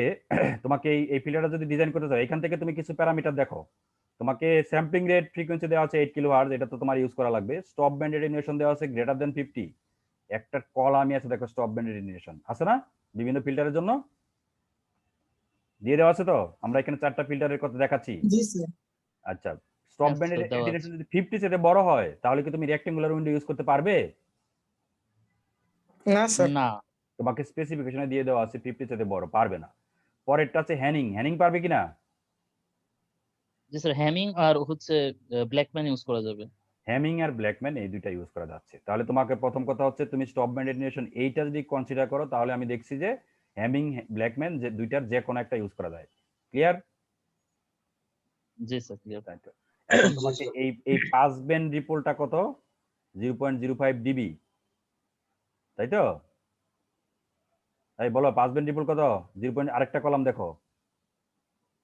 তোমাকে এই ফিল্টারটা যদি ডিজাইন করতে চাও, এখান থেকে তুমি কিছু প্যারামিটার দেখো। তোমাকে স্যাম্পলিং রেট ফ্রিকোয়েন্সি দেওয়া আছে 8 কিলোহার্টজ, এটা তো তোমার ইউজ করা লাগবে। স্টপ ব্যান্ড এটিনিউশন দেওয়া আছে গ্রেটার দেন 50। একটা কলামই আছে দেখো, স্টপ ব্যান্ড এটিনিউশন আছে না বিভিন্ন ফিল্টারের জন্য দিয়ে দেওয়া আছে। তো আমরা এখানে 4টা ফিল্টারের কথা দেখাচ্ছি। জি স্যার। আচ্ছা, স্টপ ব্যান্ড দেওয়া আছে। এটিনিউশন যদি 50 থেকে বড় হয় তাহলে কি তুমি রেক্টেঙ্গুলার উইন্ডো ইউজ করতে পারবে? না স্যার। না, তোমাকে স্পেসিফিকেশনে দিয়ে দেওয়া আছে 50 থেকে বড়, পারবে না। পরেরটা আছে হ্যানিং। হ্যানিং পারবে কিনা? জি স্যার হ্যামিং আর হচ্ছে ব্ল্যাকম্যান ইউজ করা যাবে। হ্যামিং আর ব্ল্যাকম্যান এই দুইটা ইউজ করা যাচ্ছে। তাহলে তোমাকে প্রথম কথা হচ্ছে তুমি স্টপ ব্যান্ড এটিনিউশন এইটা যদি কনসিডার করো তাহলে আমি দেখছি যে হ্যামিং ব্ল্যাকম্যান যে দুইটার যে কোনো একটা ইউজ করা যায়। ক্লিয়ার? জি স্যার ক্লিয়ার। তাই তো। এখন তোমাকে এই পাস ব্যান্ড রিপোলটা কত? 0.05 ডিবি, তাই তো? তাই বলো পাস ব্যান্ড রিপোল কত? 0. আরেকটা কলাম দেখো,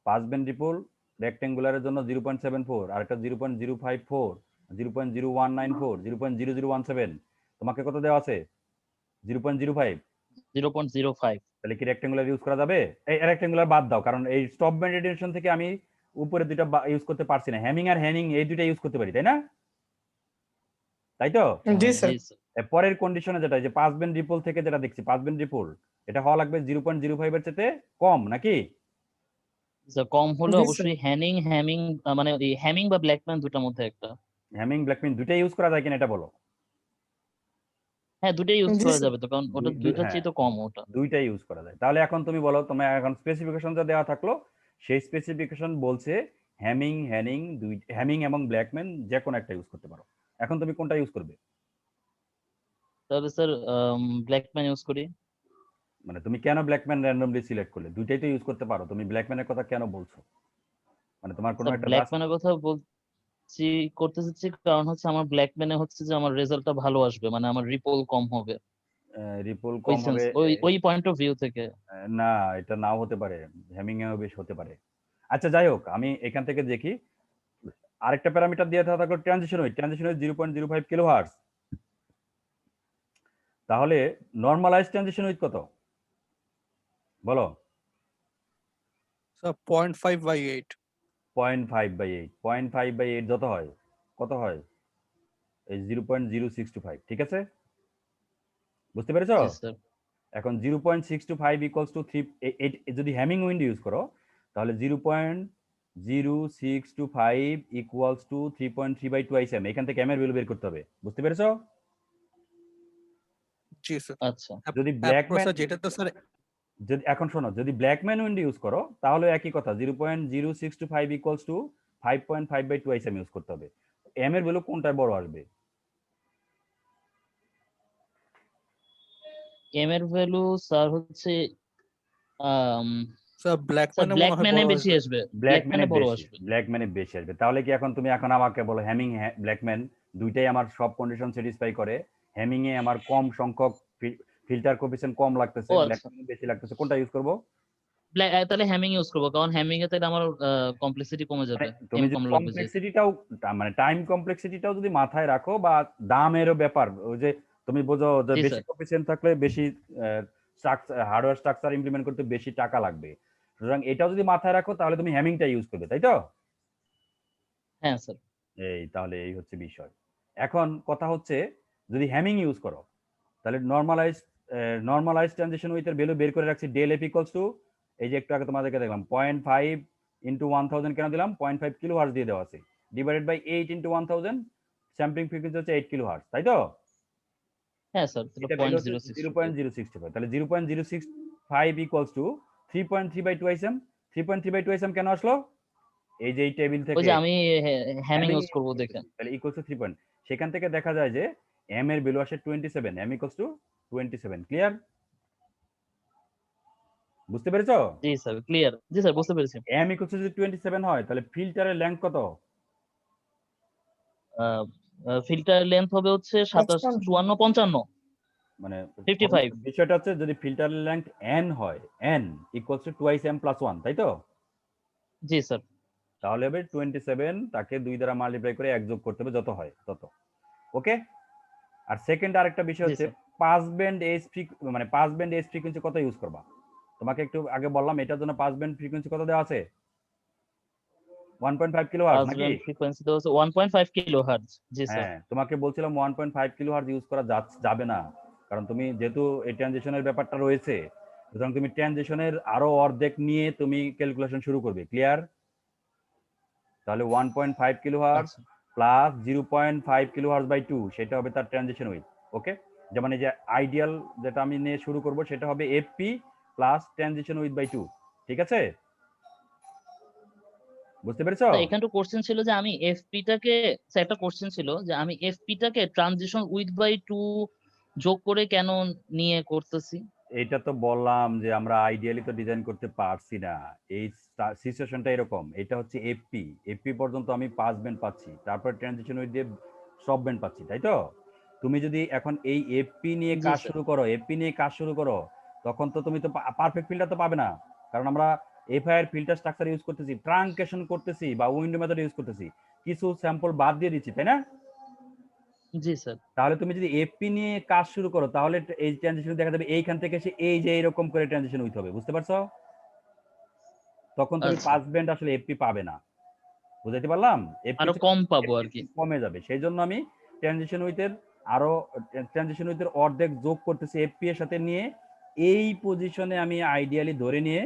পাস ব্যান্ড রিপোল রেক্টেঙ্গুলারের জন্য 0.74, আরেকটা 0.054, 0.0194, 0.0017। তোমাকে কত দেওয়া আছে? 0.05। 0.05। তাহলে কি রেক্টেঙ্গুলার ইউজ করা যাবে? এই রেক্টেঙ্গুলার বাদ দাও, কারণ এই স্টপ ব্যান্ড এডিশন থেকে আমি উপরে দুইটা ইউজ করতে পারছি না, হ্যামিং আর হ্যানিং এই দুইটা ইউজ করতে পারি, তাই না? তাই তো? জি জি স্যার। স্যার। এর পরের কন্ডিশনে যেটা, যে পাঁচ ব্যান্ড রিপল থেকে যেটা দেখছি, পাঁচ ব্যান্ড রিপল এটা হওয়া লাগবে 0.05 এর চেয়ে কম, নাকি? স্যার কম হলে জি স্যার। অবশ্যই হ্যামিং মানে এই হ্যামিং বা ব্ল্যাকম্যান দুটার মধ্যে একটা। হ্যামিং ব্ল্যাকমিন দুইটাই ইউজ করা যায় কিনা এটা বলো। হ্যাঁ, দুটাই ইউজ জি করা স্যার। যাবে তো, কারণ ওটা দুইটার হ্যাঁ, চেয়ে তো কম ওটা। দুইটাই ইউজ করা যায়। তাহলে এখন তুমি বলো, তোমার এখন স্পেসিফিকেশন যা দেওয়া থাকলো, সেই স্পেসিফিকেশন বলছে হ্যামিং, হ্যামিং এবং ব্ল্যাকম্যান যে কোনো একটা ইউজ করতে পারো। এখন তুমি কোনটা ইউজ করবে? তাহলে স্যার ব্ল্যাকম্যান ইউজ করি। মানে তুমি কেন ব্ল্যাকম্যান র্যান্ডমলি সিলেক্ট করলে? দুইটাই তো ইউজ করতে পারো, তুমি ব্ল্যাকম্যানের কথা কেন বলছো? মানে তোমার কোনো স্যার একটা ব্ল্যাকম্যানের কথা করতে চাচ্ছি কারণ হচ্ছে আমার ব্ল্যাকম্যানে হচ্ছে যে আমার রেজাল্টটা ভালো আসবে, মানে আমার রিপল কম হবে। রিপল ওই কম সেন্স হবে? ওই পয়েন্ট অফ ভিউ থেকে। না, এটা নাও হতে পারে, হ্যামিং এও বেশ হতে পারে। আচ্ছা যাই হোক, আমি এখান থেকে দেখি আরেকটা প্যারামিটার দিয়ে থাকলো transition width. Transition width 0.05 kilohertz. তাহলে নরমালাইজ ট্রানজিশন উইথ কত বলো? স্যার 0.5/8। 0.5/8, 0.5/8 যত হয় কত হয়? এই 0.0625, ঠিক আছে? বুঝতে পেরেছো? জি স্যার। এখন 0.625 ইকুয়ালস টু 3, যদি হ্যামিং উইন্ড ইউজ করো তাহলে 0.0625 ইকুয়ালস টু 3.3/2 এম। এখান থেকে এম এর ভ্যালু বের করতে হবে, বুঝতে পেরেছো? জি স্যার। আচ্ছা। যদি ব্ল্যাকম্যান, স্যার যেটা তো স্যার যদি এখন শোনো, যদি ব্ল্যাকম্যান উইন্ড ইউজ করো তাহলে একই কথা, 0.0625 ইকুয়ালস টু 5.5/2 এম ইউজ করতে হবে। এম এর ভ্যালু কোনটা বড় আসবে? এম এর ভ্যালু স্যার হচ্ছে আম, স্যার স্যার ব্ল্যাকম্যানে মনে হয় ব্ল্যাকম্যানে বড় বেশি আসবে। আসবে, ব্ল্যাকম্যানে ব্ল্যাকম্যানে বড় বেশি, আসবে। ব্ল্যাকম্যানে বেশি আসবে। তাহলে কি এখন তুমি এখন আমাকে বলো হ্যামিং, ব্ল্যাকম্যান দুইটাই আমার সব কন্ডিশন স্যাটিসফাই করে, হ্যামিং এ আমার কম সংখ্যক ফিল্টার কোএফিসিয়েন্ট কম লাগতেছে, ও আচ্ছা, ব্ল্যাকম্যানে বেশি লাগতেছে, কোনটা ইউজ করব? তাহলে হ্যামিং ইউজ করবো, কারণ হ্যামিং এ তাহলে আমার কমপ্লেক্সিটি কমে মানে যাবে, তুমি এম যদি কম লাগবে যেহেতু। কমপ্লেক্সিটিটাও, মানে টাইম কমপ্লেক্সিটিটাও যদি মাথায় রাখো, বা দামেরও ব্যাপার, ওই যে তুমি বোঝো যে জি বেশি স্যার। কোএফিসিয়েন্ট থাকলে বেশি হার্ডওয়্যার স্ট্রাকচার ইমপ্লিমেন্ট করতে বেশি টাকা লাগবে। সুতরাং এটাও যদি মাথায় রাখো তাহলে তুমি হ্যামিংটা ইউজ করবে, তাই তো? হ্যাঁ স্যার। তাহলে এই হচ্ছে বিষয়। এখন কথা হচ্ছে, যদি হ্যামিং ইউজ করো তাহলে নরমালাইজ ট্রানজিশন উইথ এর ভ্যালু বের করে রাখছি, ডেল এফ ইকুয়ালস টু, এই যে একটু আগে তোমাদেরকে দেখলাম 0.5 ইন্টু 1000 কেন দিলাম, 0.5 কিলো হার্টজ দিয়ে দেওয়া আছে, divided by 8 into 1000, sampling frequency হচ্ছে 8 কিলো হার্টজ, তাই তো? হ্যাঁ স্যার, তাহলে এটা ভ্যালু পয়েন্ট হচ্ছে জিরো সিক্স 0.065, তাহলে 0.065 ইকুয়ালস টু 3.3/2 এসএম। 3.3/2 এসএম কেন আসলো? এই যে এই টেবিল ওই থেকে যে আমি হ্যামিং হ্যামিং ইউজ করবো দেখে। তাহলে ইকুয়ালস টু 3 পয়েন্ট, সেখান থেকে দেখা যায় যে এম এর ভ্যালু আসে 27, এম ইকুয়ালস টু 27। ক্লিয়ার? বুঝতে পেরেছো? জি স্যার, ক্লিয়ার। জি স্যার, বুঝতে পেরেছি। এম ইকুয়ালস টু যদি 27 হয় তাহলে ফিল্টারের লেন্থ কত? ফিল্টার লেন্থ হবে হচ্ছে 27, 55। 54, 55, মানে 55। বিষয়টা হচ্ছে যদি ফিল্টারের লেন্থ এন হয়, N equals to twice M plus 1, তাই তো? জি স্যার। তাহলে হবে 27, তাকে 2 দ্বারা মাল্টিপ্লাই করে 1 যোগ করতে হবে, যত হয় তত। ওকে? আর সেকেন্ড আরেকটা বিষয় জি হচ্ছে স্যার। পাস ব্যান্ড মানে পাস ব্যান্ড এজ ফ্রিকোয়েন্সি কত ইউজ করবা? তোমাকে একটু আগে বললাম এটার জন্য পাস ব্যান্ড ফ্রিকোয়েন্সি কত দেওয়া আছে? 1.5 কিলোহার্টজ পাস নাকি? ব্যান্ড ফ্রিকোয়েন্সি দেওয়া হচ্ছে 1.5 কিলো হার্টজ। জি স্যার। হ্যাঁ, তোমাকে বলছিলাম 1.5 কিলোহার্টজ ইউজ করা যাবে না, কারণ তুমি যেহেতু এই ট্রানজিশনের ব্যাপারটা রয়েছে, সুতরাং তুমি ট্রানজিশনের আরো অর্ধেক নিয়ে তুমি ক্যালকুলেশন শুরু করবে। ক্লিয়ার? তাহলে 1.5 কিলোহার্টজ আচ্ছা। প্লাস 0.5 কিলোহার্টজ বাই 2, সেটা হবে তার ট্রানজিশন উইথ। ওকে? যেমন এই যে আইডিয়াল যেটা আমি নিয়ে শুরু করব সেটা হবে FP plus transition width by 2, ঠিক আছে? বুঝতে পেরেছো? না, এখানে তো কোশ্চেন ছিল যে আমি এফপি টাকে, স্যার একটা কোশ্চেন ছিল যে আমি এফপি টাকে ট্রানজিশন উইথ বাই 2 যোগ করে কেন নিয়ে করতেছি। এইটা তো বললাম যে আমরা আইডিয়ালি তো ডিজাইন করতে পারছি না, এই সিচুয়েশনটা এরকম। এটা হচ্ছে এফপি, এফপি পর্যন্ত আমি 5 ব্যান্ড পাচ্ছি, তারপর ট্রানজিশন উইথ দিয়ে সব ব্যান্ড পাচ্ছি, তাই তো? তুমি যদি এখন এই এফপি নিয়ে জি কাজ স্যার। শুরু করো, এফপি নিয়ে কাজ শুরু করো, তখন তো তুমি তো পারফেক্ট ফিল্টার তো পাবে না, কারণ আমরা এফআই এর ফিল্টার স্ট্রাকচার ইউজ করতেছি, ট্রাঙ্কেশন করতেছি বা উইন্ডো মেথড ইউজ করতেছি, কিছু স্যাম্পল বাদ দিয়ে দিচ্ছি, তাই না? জি স্যার। তাহলে তুমি যদি এফপি নিয়ে কাজ শুরু করো তাহলে এই ট্রানজিশন দেখা যাবে এইখান থেকে এসে এই যে এরকম করে ট্রানজিশন উইথ হবে, বুঝতে পারছো? তখন তুমি আচ্ছা। পাস ব্যান্ড আসলে এফপি পাবে না, বুঝাইতে পারলাম? আরো কম পাবো আর কি। কমে যাবে, সেই জন্য আমি ট্রানজিশন উইথের আরো ট্রানজিশন উইথের অর্ধেক যোগ করতেছি এফপি এর সাথে নিয়ে এই পজিশনে আমি আইডিয়ালি ধরে নিয়ে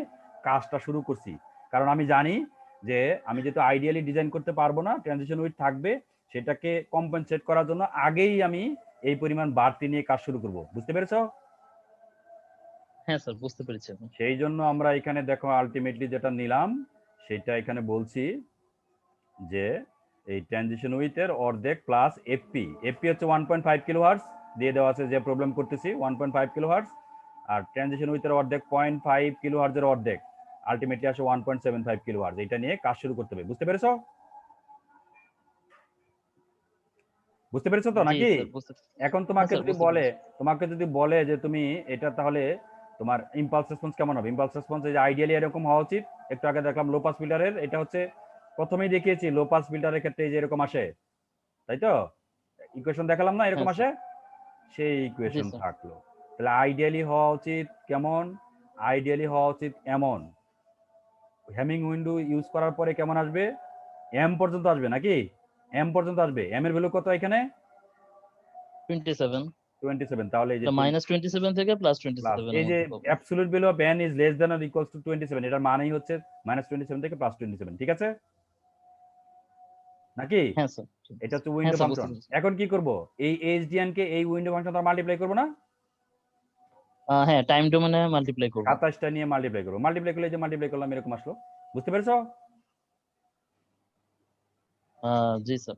কাজটা শুরু করছি। কারণ আমি জানি যে আমি যেহেতু আইডিয়ালি ডিজাইন করতে পারবো না, ট্রানজিশন উইথ থাকবে, সেটাকে কম্পেনসেট করার জন্য আগেই আমি এই পরিমাণ বাড়তি নিয়ে কাজ শুরু করব, বুঝতে পেরেছো? হ্যাঁ স্যার, বুঝতে পেরেছি এখন। সেই জন্য আমরা এখানে দেখো আলটিমেটলি যেটা নিলাম সেটা এখানে বলছি যে এই ট্রানজিশন উইথ এর অর্ধেক প্লাস এফপি। এফপি হচ্ছে 1.5 কিলোহার্টজ দিয়ে দেওয়া আছে, যে প্রবলেম করতেছি 1.5 কিলোহার্টজ, আর ট্রানজিশন উইথ এর অর্ধেক 0.5 কিলোহার্টজ এর অর্ধেক আলটিমেটলি আসে 1.75 কিলোহার্টজ। এটা নিয়ে কাজ শুরু করতে হবে, বুঝতে পেরেছো? বুঝতে পেরেছো তো জি নাকি? স্যার, বুঝতে এখন হ্যাঁ তোমাকে স্যার, যদি বুঝতে বলে পেরেছি। যে তুমি এটা তাহলে তোমার ইম্পালস রেসপন্স কেমন হবে? ইম্পালস রেসপন্স এই যে আইডিয়ালি এরকম হওয়া উচিত। একটু আগে দেখলাম লো পাস ফিল্টারের, এটা হচ্ছে প্রথমেই দেখিয়েছি লো পাস ফিল্টারের ক্ষেত্রে এই যে এরকম আসে, তাই তো? ইকুয়েশন দেখালাম না এরকম হ্যাঁ আসে? স্যার। সেই জি ইকুয়েশন স্যার। থাকলো। তাহলে আইডিয়ালি হওয়া উচিত কেমন? আইডিয়ালি হওয়া উচিত এমন। হ্যামিং উইন্ডো ইউজ করার পরে কেমন আসবে? এম পর্যন্ত আসবে নাকি? এম পর্যন্ত আসবে। এম এর ভ্যালু কত এখানে? 27। 27। তাহলে এই যে এটা -27 থেকে +27 প্লাস এর এই যে মধ্যে পাবো। Absolute value of n is less than or equals two 27, এটার মানেই হচ্ছে -27 থেকে +27, ঠিক আছে নাকি? হ্যাঁ স্যার। এটা হচ্ছে হ্যাঁ উইন্ডো স্যার, বুঝতে ফাংশন। পেরেছি। এখন কি করব? এই এইচডিএন কে এই উইন্ডো ফাংশন দ্বারা মাল্টিপ্লাই করব না? হ্যাঁ, টাইম ডোমেনে মাল্টিপ্লাই করব। 27টা নিয়ে মাল্টিপ্লাই করব। মাল্টিপ্লাই করলে এই যে মাল্টিপ্লাই করলাম এরকম আসলো, বুঝতে পেরেছো? জি স্যার।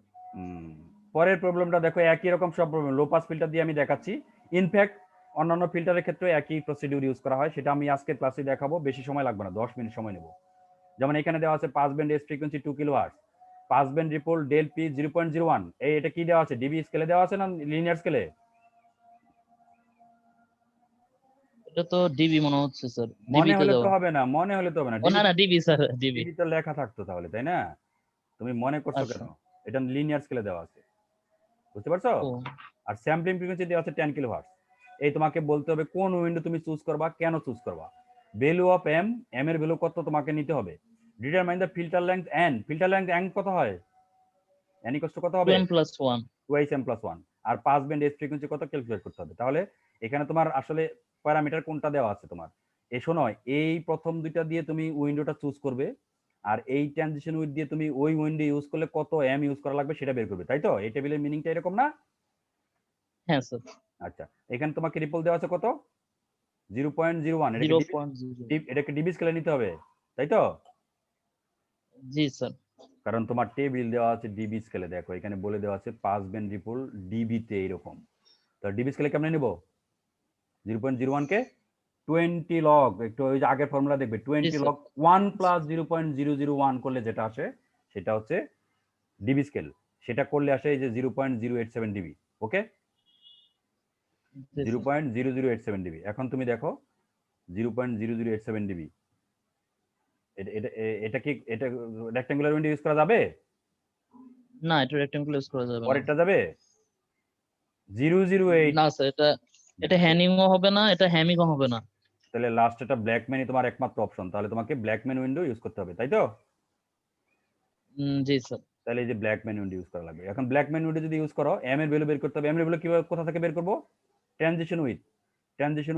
পরের প্রবলেমটা দেখো, একই রকম সব প্রবলেম লো পাস ফিল্টার দিয়ে আমি দেখাচ্ছি। ইনফ্যাক্ট অন্যান্য ফিল্টারের ক্ষেত্রে একই প্রসিডিউর ইউজ করা হয়, সেটা আমি আজকে ক্লাসে দেখাবো, বেশি সময় লাগবে না, 10 মিনিট সময় নেব। যেমন এখানে দেওয়া আছে pass band S frequency 2 kilohertz, pass band ripple del P 0.01। এই এটা কি দেওয়া আছে? ডিবি স্কেলে দেওয়া আছে না লিনিয়ার স্কেলে? এটা তো ডিবি মনে হচ্ছে স্যার। ডিবি মনে তে হলে তো দেওয়া। হবে না, মনে হলে তো হবে না। ও না না, ডিবি স্যার, ডিবি। ডিবি তো লেখা থাকতো তাহলে, তাই না? তুমি মনে করছো কেন? আচ্ছা। এটা লিনিয়ার স্কেলে দেওয়া আছে, বুঝতে পারছো? ও আর স্যাম্পলিং ফ্রিকোয়েন্সি দেওয়া আছে 10 কিলোহার্টজ। এই তোমাকে বলতে হবে কোন উইন্ডো তুমি চুজ করবা, কেন চুজ করবা। ভ্যালু অফ এম, এম এর ভ্যালু কত তোমাকে নিতে হবে। Determine the filter length N, filter length N কত হয়? এন ইকুয়ালস টু কত হবে? 2m+1। 2m+1। আর পাস ব্যান্ড এস ফ্রিকোয়েন্সি কত ক্যালকুলেট করতে হবে। তাহলে এখানে তোমার আসলে প্যারামিটার কোনটা দেওয়া আছে তোমার? এই শোনো, এই প্রথম দুইটা দিয়ে তুমি উইন্ডোটা চুজ করবে, আর এই ট্রানজিশন উইথ দিয়ে তুমি ওই উইন্ডো ইউজ করলে কত এম ইউজ করা লাগবে সেটা বের করবে, তাই তো? এই টেবিলের মিনিংটা এরকম না? হ্যাঁ স্যার। আচ্ছা, এখানে তোমাকে রিপল দেওয়া আছে কত? 0.01। 0.0। এটাকে ডিবি স্কেলে নিতে হবে, তাই তো? জি স্যার। কারণ তোমার টেবিল দেওয়া আছে ডিবি স্কেলে, দেখো এখানে বলে দেওয়া আছে পাস ব্যান্ড রিপল ডিবি তে এরকম। তো ডিবি স্কেলে কেমনে নিব? 0.01 কে 20 লগ, একটু ওই যে আগের ফর্মুলা দেখবে, 20 লগ 1 প্লাস 0.001 করলে যেটা আসে সেটা হচ্ছে ডিবি স্কেল। সেটা করলে আসে এই যে 0.087 ডিবি। ওকে, 0.0087 ডিবি। এখন তুমি দেখো 0.0087 ডিবি, এটা কি এটা রেক্ট্যাঙ্গুলার উইন্ডো ইউজ করা যাবে? না, এটা রেক্ট্যাঙ্গুলার ইউজ করা যাবে না। পরেরটা যাবে 008। না স্যার, এটা হ্যানিংও হবে না, এটা হ্যামিংও হবে না। তাহলে লাস্ট এটা ব্ল্যাকম্যানই তোমার একমাত্র অপশন, তাহলে তোমাকে ব্ল্যাকম্যান উইন্ডো ইউজ করতে হবে, তাই তো? জি স্যার। তাহলে এই যে ব্ল্যাকম্যান উইন্ডো ইউজ করা লাগবে। এখন ব্ল্যাকম্যান উইন্ডো যদি ইউজ করো, এম এর ভ্যালু বের করতে হবে। এম এর ভ্যালু কিভাবে, কোথা থেকে বের করবো? ট্রানজিশন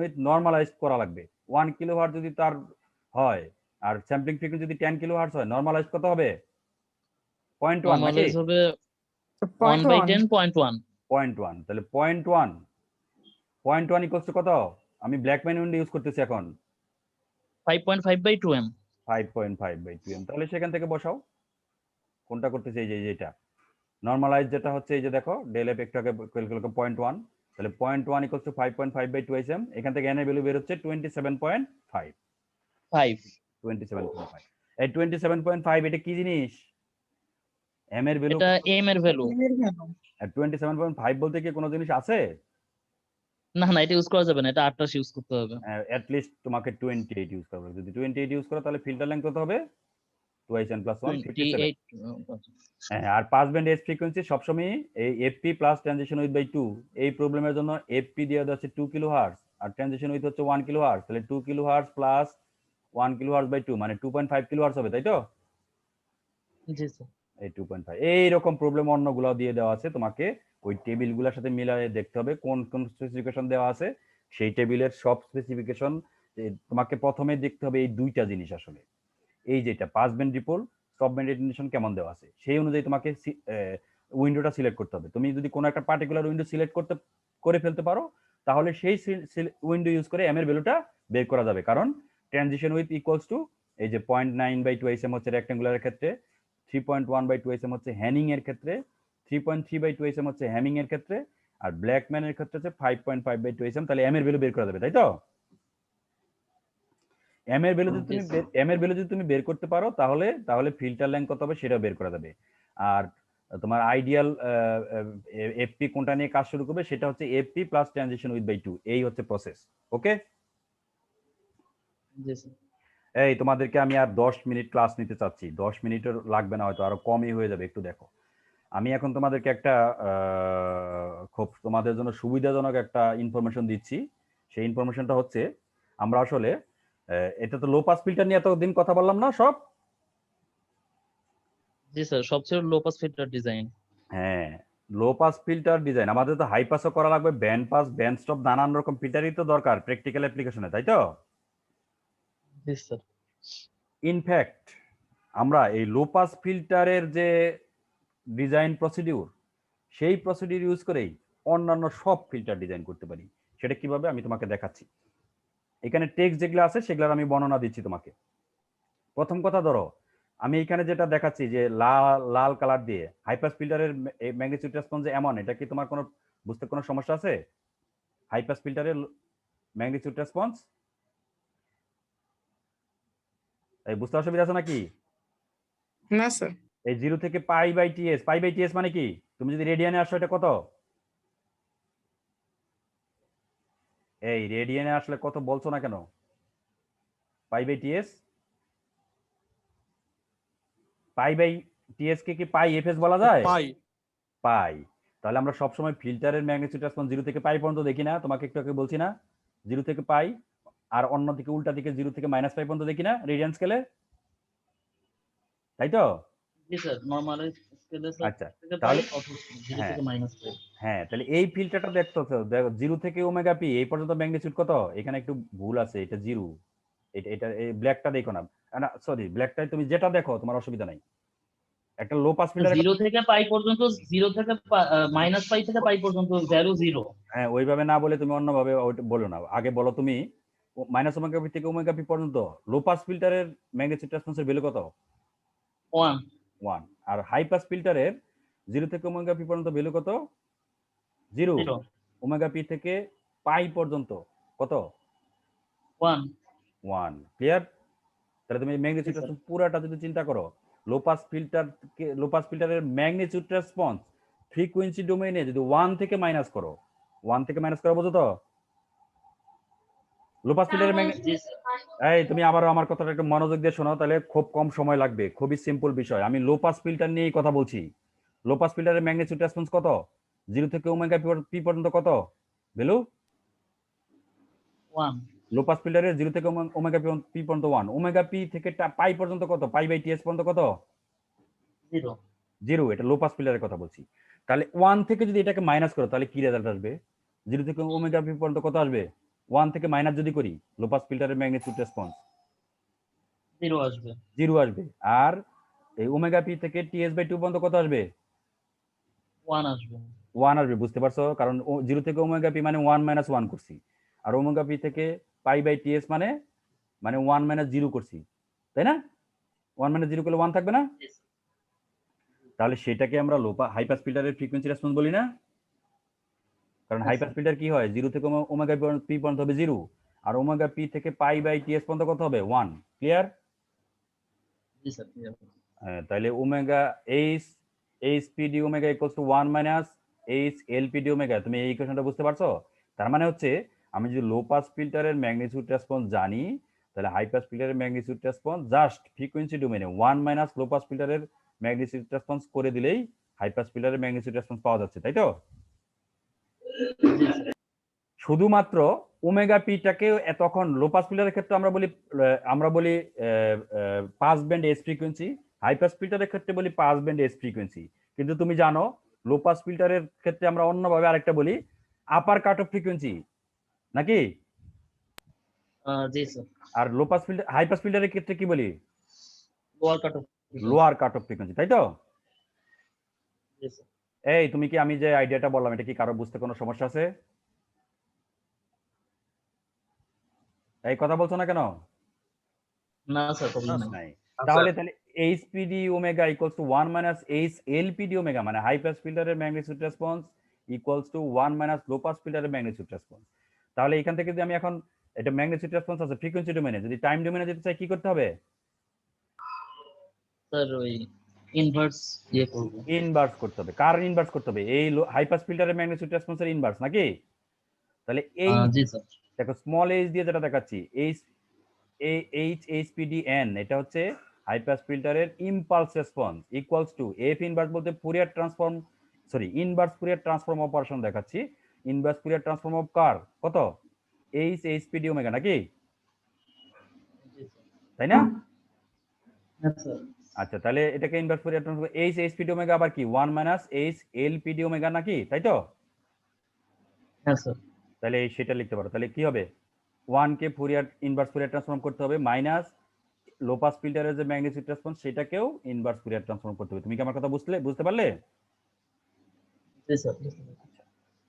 উইথ নরমালাইজ করা লাগবে। 1 কিলোহার্টজ যদি তার হয় আর স্যাম্পলিং ফ্রিকোয়েন্সি যদি 10 কিলোহার্টজ হয়, নরমালাইজ কত হবে? 0.1 নাকি? নরমালাইজ হবে 0.1 1/10.1। 0.1। তাহলে 0.1 ইকুয়ালস টু কত? আমি ব্ল্যাকম্যান উইন্ডো ইউজ করতেছি এখন 5.5/2m। 5.5/2m। তাহলে সেখান থেকে বসাও কোনটা করতেছে, এই যে এটা নরমালাইজ যেটা হচ্ছে, এই যে দেখো ডেল এফ একটু আগে ক্যালকুলেট 0.1, তাহলে 0.1 ইকুয়ালস টু 5.5/2m। এখান থেকে এন এর ভ্যালু বের হচ্ছে 27.5। 5। 27.5। এই 27.5 এটা কি জিনিস? এম এর ভ্যালু এটা এম এর ভ্যালু। 27.5 বলতে কি কোনো জিনিস আছে? না না, এটা ইউজ করা যাবে না, এটা 28 ইউজ করতে হবে। অ্যাট লিস্ট তোমাকে 28 ইউজ করতে হবে। যদি 28 ইউজ করো তাহলে ফিল্টার লেংথ কত হবে? Twice N plus 1 57। T8 হ্যাঁ, আর পাস ব্যান্ড এজ ফ্রিকোয়েন্সি সবসময় এই FP plus transition width by 2। এই প্রবলেমের জন্য এফপি দিয়ে দেওয়া হচ্ছে 2 কিলো হার্টজ আর ট্রানজিশন উইথ হচ্ছে 1 কিলো হার্টজ, তাহলে 2 kilo hertz plus 1 kilo hertz by 2 মানে 2.5 কিলো হার্টজ হবে, তাই তো? জি স্যার। এই 2.5 এইরকম প্রবলেম অন্যগুলো দিয়ে দেওয়া আছে, তোমাকে ওই টেবিলগুলোর সাথে মিলায়ে দেখতে হবে কোন কোন স্পেসিফিকেশন দেওয়া আছে। সেই টেবিলের সব স্পেসিফিকেশন তোমাকে প্রথমে দেখতে হবে এই দুইটা জিনিস আসলে, এই যেটা pass band ডিপোল stop band radiation কেমন দেওয়া আছে সেই অনুযায়ী তোমাকে উইন্ডোটা সিলেক্ট করতে হবে। তুমি যদি কোনো একটা পার্টিকুলার উইন্ডো সিলেক্ট করে ফেলতে পারো তাহলে সেই উইন্ডো ইউজ করে এম এর ভ্যালুটা বের করা যাবে, কারণ ট্রানজিশন উইথ ইকুয়ালস টু এই যে 0.9/2 হচ্ছে রেক্টেঙ্গুলারের ক্ষেত্রে, 3.1/2 হচ্ছে হ্যানিং এর ক্ষেত্রে, 3.3/2 হচ্ছে হ্যামিং এর ক্ষেত্রে, আর ব্ল্যাকম্যানের ক্ষেত্রে হচ্ছে 5.5/2। তাহলে এম এর ভ্যালু বের করা যাবে, তাই তো? এম এর ভ্যালু যদি তুমি বের করতে পারো তাহলে ফিল্টার লেন্থ কত হবে সেটাও বের করা যাবে। আর তোমার আইডিয়াল এফপি কোনটা নিয়ে কাজ শুরু করবে সেটা হচ্ছে FP plus transition width by 2, এই হচ্ছে প্রসেস। ওকে, জি স্যার। এই তোমাদেরকে আমি আর 10 মিনিট ক্লাস নিতে চাচ্ছি, 10 মিনিটও লাগবে না, হয়তো আরো কমই হয়ে যাবে, একটু দেখো। আমি এখন তোমাদেরকে একটা খুব তোমাদের জন্য সুবিধাজনক একটা ইনফরমেশন দিচ্ছি। সেই ইনফরমেশনটা হচ্ছে আমরা আসলে এটা তো লো পাস ফিল্টার নিয়ে এতদিন কথা বললাম না সব। জি স্যার, সবচেয়ে লো পাস ফিল্টার ডিজাইন। হ্যাঁ, লো পাস ফিল্টার ডিজাইন আমাদের তো হাই পাসও করা লাগবে, ব্যান্ড পাস, ব্যান্ড স্টপ, নানান রকম ফিল্টারই তো দরকার প্র্যাকটিক্যাল অ্যাপ্লিকেশনে, তাই তো? জি স্যার। ইনফ্যাক্ট আমরা এই লো পাস ফিল্টারের যে ডিজাইন প্রসিডিউর সেই প্রসিডিউর ইউজ করেই অন্যান্য সব ফিল্টার ডিজাইন করতে পারি। সেটা কিভাবে আমি তোমাকে দেখাচ্ছি। এখানে টেক্সট যেগুলো আছে সেগুলোর আমি বর্ণনা দিচ্ছি তোমাকে। প্রথম কথা ধরো, আমি এখানে যেটা দেখাচ্ছি যে লাল কালার দিয়ে হাইপাস ফিল্টারের ম্যাগনিটিউড রেসপন্স এমন, এটা কি তোমার কোনো বুঝতে কোনো সমস্যা আছে? হাইপাস ফিল্টারের ম্যাগনিটিউড রেসপন্স এই বুঝতে অসুবিধা আছে নাকি? না স্যার। এই 0 থেকে পাই/ts, পাই/ts মানে কি? তুমি যদি রেডিয়ানে আসো এটা কত? এই রেডিয়ানে আসলে কত বলছো না কেন? পাই/ts, পাই/ts কে কি পাই এফএস বলা যায়? পাই। পাই। তাহলে আমরা সবসময় ফিল্টারের ম্যাগনিটিউড রেসপন্স 0 থেকে পাই পর্যন্ত দেখি না? তোমাকে একটু আগে বলছি না 0 থেকে পাই, আর অন্য দিকে উল্টা দিকে 0 থেকে -পাই পর্যন্ত দেখি না রেডিয়ান স্কেলে, তাই তো? জি স্যার, নরমাল স্কেলে স্যার আচ্ছা, থেকে তাহলে পাই অথবা 0 হ্যাঁ থেকে -পাই। হ্যাঁ, তাহলে এই ফিল্টারটা দেখো 0 থেকে ওমেগা পি এই পর্যন্ত ম্যাগনিটিউড কত? এখানে একটু ভুল আছে, এটা 0, এটা এই ব্ল্যাকটা দেখো না, না সরি ব্ল্যাকটাই তুমি যেটা দেখো তোমার অসুবিধা নাই। একটা লো পাস ফিল্টার 0 থেকে পাই পর্যন্ত, 0 থেকে -পাই থেকে পাই পর্যন্ত ভ্যালু 0। হ্যাঁ, ওইভাবে না বলে তুমি অন্যভাবে বলো না, আগে বলো তুমি -ওমেগা পি থেকে ওমেগা পি পর্যন্ত লো পাস ফিল্টারের ম্যাগনিটিউড রেসপন্সের ভ্যালু কত? 1। 1। আর হাই পাস ফিল্টারের 0 থেকে ওমেগা পি পর্যন্ত ভ্যালু কত? 0। 0। ওমেগা পি থেকে পাই পর্যন্ত কত? 1। 1। ক্লিয়ার? তাহলে তুমি ম্যাগনিটিউড জি, স্যার। রেসপন্স পুরাটা যদি চিন্তা করো, লো পাস ফিল্টারের ম্যাগনিটিউড রেসপন্স ফ্রিকোয়েন্সি ডোমেইনে যদি 1 থেকে মাইনাস করো, 1 থেকে মাইনাস করা বোঝো তো? লো পাস ফিল্টারের জি স্যার। এই তুমি আবারও আমার কথাটা একটু মনোযোগ দিয়ে শোনো, তাহলে খুব কম সময় লাগবে, খুবই সিম্পল বিষয়। আমি লো পাস ফিল্টার নিয়েই কথা বলছি। লো পাস ফিল্টারের ম্যাগনিটিউড রেসপন্স কত? 0 থেকে ওমেগা পি পর্যন্ত কত ভ্যালু? 1। লো পাস ফিল্টারের 0 থেকে ওমেগা পি পর্যন্ত 1। ওমেগা পি থেকে পাই পর্যন্ত কত? পাই/ts পর্যন্ত কত? 0। 0। এটা লো পাস ফিল্টারের কথা বলছি। তাহলে 1 থেকে যদি এটাকে মাইনাস করো তাহলে কি রেজাল্ট আসবে? 0 থেকে ওমেগা পি পর্যন্ত কত আসবে? 1 থেকে মাইনাস যদি করি লো পাস ফিল্টারের ম্যাগনিটিউড রেসপন্স 0 আসবে। 0 আসবে। আর এই ওমেগা পি থেকে ts/2 পর্যন্ত কত আসবে? 1 আসবে। 1 আসবে। বুঝতে পারছো? কারণ 0 থেকে ওমেগা পি মানে 1 - 1 করছি, আর ওমেগা পি থেকে পাই/ts মানে 1 - 0 করছি, তাই না? 1 - 0 করলে 1 থাকবে না? জি স্যার। তাহলে সেটাকে আমরা হাই পাস ফিল্টারের ফ্রিকোয়েন্সি রেসপন্স বলি না? কারণ হাই পাস ফিল্টার কি হয়, 0 থেকে ওমেগা পি পর্যন্ত হবে 0, আর ওমেগা পি থেকে পাই/ts পর্যন্ত কত হবে? 1। ক্লিয়ার? জি স্যার, ক্লিয়ার। তাহলে omega HPD omega equals to 1 minus HLPD omega. তুমি এই ইকুয়েশনটা বুঝতে পারছো? তার মানে হচ্ছে আমি যদি লো পাস ফিল্টারের ম্যাগনিটিউড রেসপন্স জানি তাহলে হাই পাস ফিল্টারের ম্যাগনিটিউড রেসপন্স জাস্ট ফ্রিকোয়েন্সি ডোমেইনে 1 মাইনাস লো পাস ফিল্টারের ম্যাগনিটিউড রেসপন্স করে দিলেই হাই পাস ফিল্টারের ম্যাগনিটিউড রেসপন্স পাওয়া যাচ্ছে, তাই তো? জি স্যার। শুধুমাত্র ওমেগা পিটাকে তখন লো পাস ফিল্টারের ক্ষেত্রে আমরা বলি pass band S frequency, high pass ফিল্টারের ক্ষেত্রে বলি পাস ব্যান্ড এস ফ্রিকোয়েন্সি। কিন্তু তুমি জানো লো পাস ফিল্টারের ক্ষেত্রে আমরা অন্যভাবে আরেকটা বলি আপার কাট অফ ফ্রিকোয়েন্সি, নাকি? জি স্যার। আর low pass filter high pass ফিল্টারের ক্ষেত্রে কি বলি? Lower cut off. Lower cut off frequency, তাই তো? জি স্যার। এই তুমি কি আমি যে আইডিয়াটা বললাম এটা কি কারো বুঝতে কোনো সমস্যা আছে? এই কথা বলছো না কেন? না স্যার, প্রবলেম নাই। নাই। তাহলে HPD omega equals to 1 minus H LPD omega, মানে হাই পাস ফিল্টারের magnitude response equals to 1 minus low pass ফিল্টারের ম্যাগনিটিউড রেসপন্স। তাহলে এখান থেকে যদি আমি এখন এটা ম্যাগনিটিউড রেসপন্স আছে ফ্রিকোয়েন্সি ডোমেইনে, যদি টাইম ডোমেইনে যেতে চাই কি করতে হবে? স্যার ওই ইনভার্স ইয়ে করব। ইনভার্স করতে হবে। কার ইনভার্স করতে হবে? এই হাই পাস ফিল্টারের ম্যাগনিটিউড রেসপন্সের ইনভার্স, নাকি? তাহলে এই জি স্যার। দেখো স্মল এইচ দিয়ে যেটা দেখাচ্ছি এইচপিডি এন, এটা হচ্ছে হাই পাস ফিল্টারের impulse response equals to F inverse বলতে Fourier transform, sorry inverse Fourier transform operation দেখাচ্ছি। ইনভার্স ফুরিয়ার ট্রান্সফর্ম অফ কার কত? এইচপিডি ওমেগা, নাকি? তাই না? হ্যাঁ স্যার। আচ্ছা, তাহলে এটাকে ইনভার্স ফুরিয়ার ট্রান্সফর্ম এইচপিডি ওমেগা আবার কি 1 মাইনাস এইচ এলপিডি ওমেগা, নাকি? তাই তো? হ্যাঁ স্যার। তাহলে সেটা লিখতে পারো। তাহলে কি হবে? 1 কে ফুরিয়ার ইনভার্স ফুরিয়ার ট্রান্সফর্ম করতে হবে, মাইনাস লো পাস ফিল্টারের যে ম্যাগনিটিউড রেসপন্স সেটাকেও ইনভার্স ফুরিয়ার ট্রান্সফর্ম করতে হবে। তুমি কি আমার কথা বুঝতে পারলে? জি স্যার।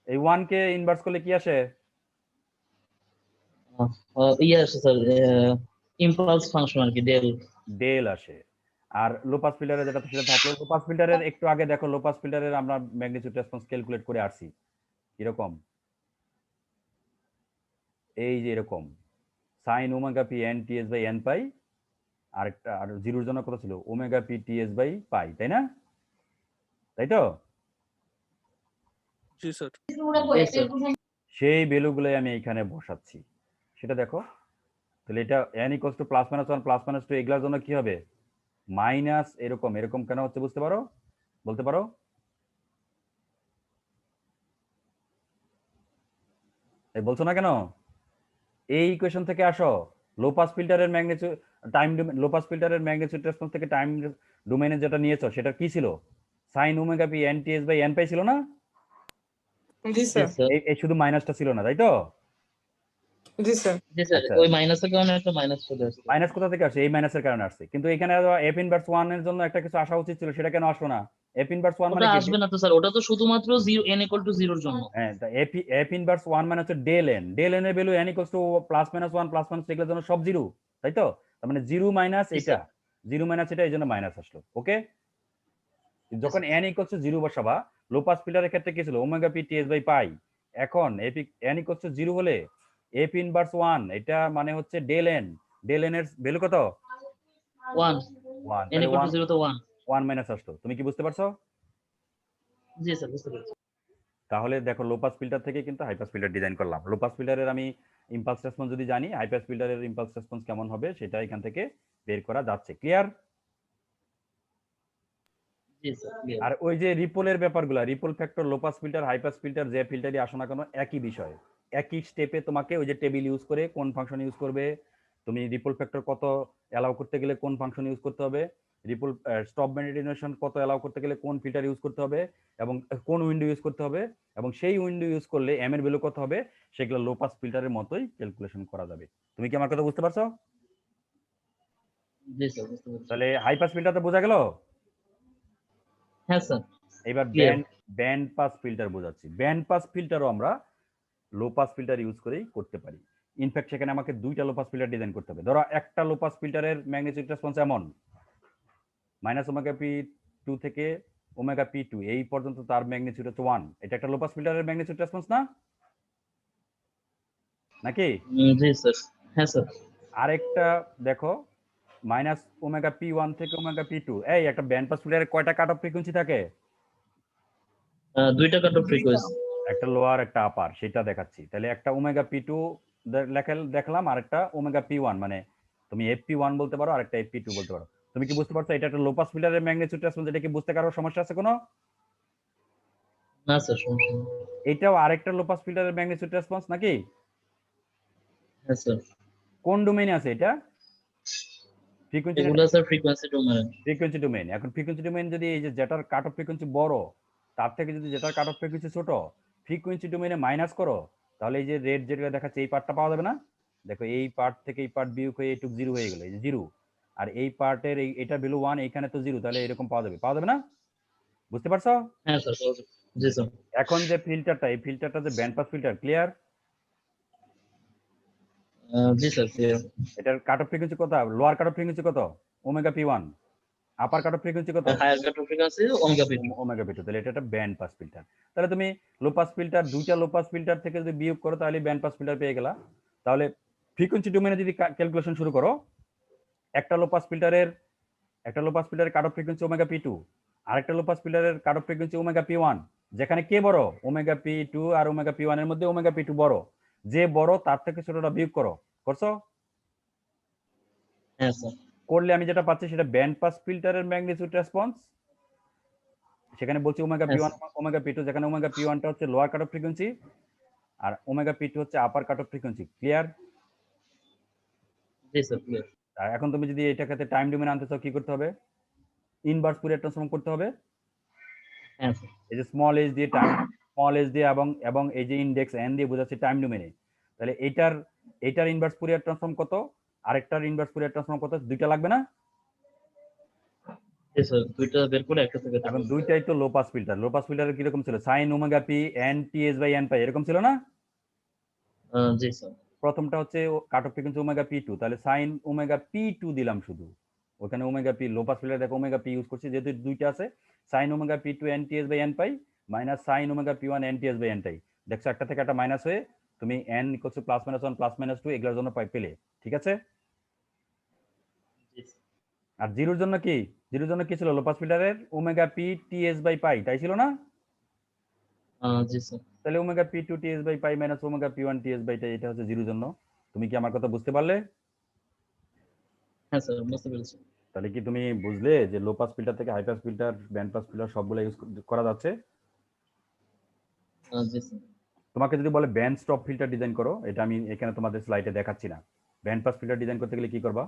এই 1 কে ইনভার্স করলে কি আসে? ইয়ে আসে স্যার, ইম্পালস ফাংশন আর কি, ডেল আসে। আর লো পাস ফিল্টারে যেটা সেটা থাকলো। লো পাস ফিল্টারের একটু আগে দেখো, লো পাস ফিল্টারের আমরা ম্যাগনিটিউড রেসপন্স ক্যালকুলেট করে আসছি এরকম, এই যে এরকম sine omega P N TS by N pi, আরেকটা আর জিরোর জন্য কত ছিল? Omega P TS by pi, তাই না? তাই তো? জি স্যার। সেই ভ্যালুগুলোই আমি এখানে বসাচ্ছি, সেটা দেখো। তাহলে এটা n equals two plus minus 1 plus minus 2 এগুলোর জন্য কি হবে? মাইনাস এরকম এরকম কেন হচ্ছে বুঝতে পারো? বলতে পারো? এই বলছো না কেন? এই ইকুয়েশন থেকে আসো। লো পাস ফিল্টারের ম্যাগনিটিউড টাইম লো পাস ফিল্টারের ম্যাগনিটিউড রেসপন্স থেকে টাইম ডোমেইনে যেটা নিয়েছো সেটা কি ছিল? Sine omega P N TS by N pi ছিল না? জি স্যার। এই শুধু মাইনাসটা ছিল না, তাই তো? জি স্যার। জি স্যার। আচ্ছা, ওই মাইনাসের কারণে একটা মাইনাস চলে আসছে। মাইনাস কোথা থেকে আসছে? এই মাইনাসের কারণে আসছে। কিন্তু এখানে এফ ইনভার্স 1 এর জন্য একটা কিছু আসা উচিত ছিল, সেটা কেন আসলো না? এফ ইনভার্স 1 মানে ওটা কি? আসবে না তো স্যার, ওটা তো শুধুমাত্র n ইকুয়াল টু 0 এর জন্য। হ্যাঁ, এফ ইনভার্স 1 মানে হচ্ছে ডেল এন। ডেল এন এর value n equals two plus minus 1 plus minus এগুলোর জন্য সব জিরো, তাই তো? তার মানে জিরো মাইনাস জি এটা, স্যার। জিরো মাইনাস এটা, এই জন্য মাইনাস আসলো। ওকে, যখন n ইকুয়ালস টু 0 বসাবা, লো পাস ফিল্টারের ক্ষেত্রে কি ছিল? Omega P TS by pi. এখন n ইকুয়ালস টু 0 হলে এফ ইনভার্স 1 এটা মানে হচ্ছে ডেল এন। ডেল এন এর ভ্যালু কত? 1 1। n তাহলে ইকুয়াল 1 টু 0 তো 1। 1 মাইনাস আসলো। তুমি কি বুঝতে পারছো? জি স্যার, বুঝতে পেরেছি। তাহলে দেখো লো পাস ফিল্টার থেকে কিন্তু হাই পাস ফিল্টার ডিজাইন করলাম। লো পাস ফিল্টারের আমি ইম্পালস রেসপন্স যদি জানি, হাই পাস ফিল্টারের ইম্পালস রেসপন্স কেমন হবে সেটা এখান থেকে বের করা যাচ্ছে। ক্লিয়ার? জি স্যার। আর ওই যে রিপলের ব্যাপারগুলো, ripple factor, low pass filter, high pass filter, যে ফিল্টারই আসো না কেন একই বিষয়, একই স্টেপে তোমাকে ওই যে টেবিল ইউজ করে কোন ফাংশন ইউজ করবে, তুমি রিপল ফ্যাক্টর কত অ্যালাউ করতে গেলে কোন ফাংশন ইউজ করতে হবে, রিপল স্টপ ব্যান্ড অ্যাটেনুয়েশন কত অ্যালাউ করতে গেলে কোন ফিল্টার ইউজ করতে হবে, এবং কোন উইন্ডো ইউজ করতে হবে, এবং সেই উইন্ডো ইউজ করলে এম এর ভ্যালু কত হবে, সেগুলো লো পাস ফিল্টারের মতোই ক্যালকুলেশন করা যাবে। তুমি কি আমার কথা বুঝতে পারছো? জি স্যার, বুঝতে পেরেছি। তাহলে হাই পাস ফিল্টার তো বোঝা গেল। হ্যাঁ স্যার। এবার Clear. ব্যান্ড পাস ফিল্টার বোঝাচ্ছি। ব্যান্ড পাস ফিল্টারও আমরা লো পাস ফিল্টার ইউজ করেই করতে পারি। ইনফ্যাক্ট সেখানে আমাকে দুইটা লো পাস ফিল্টার ডিজাইন করতে হবে। ধরো একটা লো পাস ফিল্টারের ম্যাগনিটিউড রেসপন্স এমন, মাইনাস ওমেগা পি 2 থেকে ওমেগা পি 2 এই পর্যন্ত তার ম্যাগনিটিউড হচ্ছে 1। এটা একটা লো পাস ফিল্টারের ম্যাগনিটিউড রেসপন্স না, নাকি? জি স্যার। হ্যাঁ স্যার। আরেকটা দেখো, মাইনাস ওমেগা পি 1 থেকে ওমেগা পি 2, এই একটা ব্যান্ড পাস ফিল্টারের কয়টা কাট অফ ফ্রিকোয়েন্সি থাকে? দুইটা কাট অফ ফ্রিকোয়েন্সি। একটা লোয়ার একটা আপার, সেটা দেখাচ্ছি। তাহলে একটা ওমেগা পি 2 দেখলাম, আর একটা ওমেগা পি 1 মানে তুমি FP1 বলতে পারো, আরেকটা FP2 বলতে পারো। তুমি কি বুঝতে পারছো এটা একটা লো পাস ফিল্টারের ম্যাগনিটিউড রেসপন্স? এটা কি বুঝতে কারো সমস্যা আছে কোনো? না স্যার, সমস্যা নেই। এটাও আরেকটা লো পাস ফিল্টারের ম্যাগনিটিউড রেসপন্স নাকি? হ্যাঁ স্যার, কোন ডোমেইনে আছে এটা? ফ্রিকোয়েন্সি এগুলো sir frequency domain. Frequency domain. এখন ফ্রিকোয়েন্সি ডোমেইন যদি এই যে যেটার কাট অফ ফ্রিকোয়েন্সি বড় তার থেকে যদি যেটার কাট অফ ফ্রিকোয়েন্সি ছোট ফ্রিকোয়েন্সি ডোমেইনে মাইনাস করো, তাহলে এই যে রেড যেটা দেখাচ্ছে এই পার্টটা পাওয়া যাবে না? দেখো এই পার্ট থেকে এই পার্ট বিয়োগ হয়ে এইটুক 0 হয়ে গেল, এই যে 0। আর এই পার্টের এটা ভ্যালু 1, এইখানে তো 0, তাহলে এরকম পাওয়া যাবে না? বুঝতে পারছো? হ্যাঁ স্যার, জি স্যার। এখন যে ফিল্টারটা, এই ফিল্টারটা যে ব্যান্ড পাস ফিল্টার, ক্লিয়ার? জি স্যার, ক্লিয়ার। এটার কাট অফ ফ্রিকোয়েন্সি কত? লোয়ার কাট অফ ফ্রিকোয়েন্সি কত? Omega P1। Upper cut off frequency কত? Higher cut off frequency omega P two. Omega P2। তাহলে এটা একটা ব্যান্ড পাস ফিল্টার। তাহলে তুমি লো পাস ফিল্টার, দুইটা লো পাস ফিল্টার থেকে যদি বিয়োগ করো তাহলে ব্যান্ড পাস ফিল্টার পেয়ে গেলা। তাহলে ফ্রিকোয়েন্সি ডোমেইনে যদি ক্যালকুলেশন শুরু করো, একটা লো পাস ফিল্টারের cut off frequency omega P2, আরেকটা লো পাস ফিল্টারের cut off frequency omega P1। যেখানে কে বড়? ওমেগা P2 আর ওমেগা P1 এর মধ্যে ওমেগা P2 বড়। যে বড় তার থেকে ছোটটা বিয়োগ করো। করছো? হ্যাঁ স্যার। করলে আমি যেটা পাচ্ছি সেটা ব্যান্ড পাস ফিল্টারের ম্যাগনিটিউড রেসপন্স। সেখানে বলছি ওমেগা হ্যাঁ P1 স্যার। ওমেগা P2, যেখানে ওমেগা P1 টা হচ্ছে লোয়ার কাট অফ ফ্রিকোয়েন্সি আর ওমেগা P2 হচ্ছে আপার কাট অফ ফ্রিকোয়েন্সি। ক্লিয়ার? জি স্যার, ক্লিয়ার। এখন তুমি যদি এটাকে টাইম ডোমেইন আনতে চাও কি করতে হবে? ইনভার্স ফুরিয়ার ট্রান্সফর্ম করতে হবে। হ্যাঁ স্যার। এই যে স্মল h দিয়ে টাইম, স্মল h দিয়ে এবং এই যে ইনডেক্স n দিয়ে বোঝাচ্ছি টাইম ডোমেইনে। তাহলে এটার ইনভার্স ফুরিয়ার ট্রান্সফর্ম কত, আরেকটার ইনভার্স ফুরিয়ার ট্রান্সফর্ম কত? দুইটা লাগবে না? জি স্যার, দুইটা বের করে একটা থেকে এখন দুইটাই তো low pass filter. Low pass ফিল্টারের কিরকম ছিল? sin ওমেগা p n ts/n পাই, এরকম ছিল না? জি স্যার। প্রথমটা হচ্ছে কাট অফ ফ্রিকোয়েন্সি ওমেগা P2, তাহলে sin ওমেগা P2 দিলাম শুধু। ওখানে omega P low pass filter দেখো ওমেগা P ইউজ করছি, যেহেতু দুইটা আছে sin omega P2 nts/n pi minus sin omega P1 nts/n টাই। দেখছো একটা থেকে একটা মাইনাস হয়ে তুমি n = +-1 +-2 এগুলোর জন্য পেলে। ঠিক আছে? জি স্যার। আর জিরোর জন্য কি? জিরোর জন্য কি ছিল? লো পাস ফিল্টারের ওমেগা P ts/π, তাই ছিল না? জি স্যার। তাহলে omega P2 ts/π minus omega P1 ts/π, এটা হচ্ছে জিরোর জন্য। তুমি কি আমার কথা বুঝতে পারলে? হ্যাঁ স্যার, বুঝতে পেরেছি। তাহলে কি তুমি বুঝলে যে লো পাস ফিল্টার থেকে high pass filter, band pass filter সবগুলো ইউজ করা যাচ্ছে? জি স্যার। তোমাকে যদি বলে ব্যান্ড স্টপ ফিল্টার ডিজাইন করো, এটা আমি এখানে তোমাদের স্লাইডে দেখাচ্ছি না। ব্যান্ড পাস ফিল্টার ডিজাইন করতে গেলে কি করবা?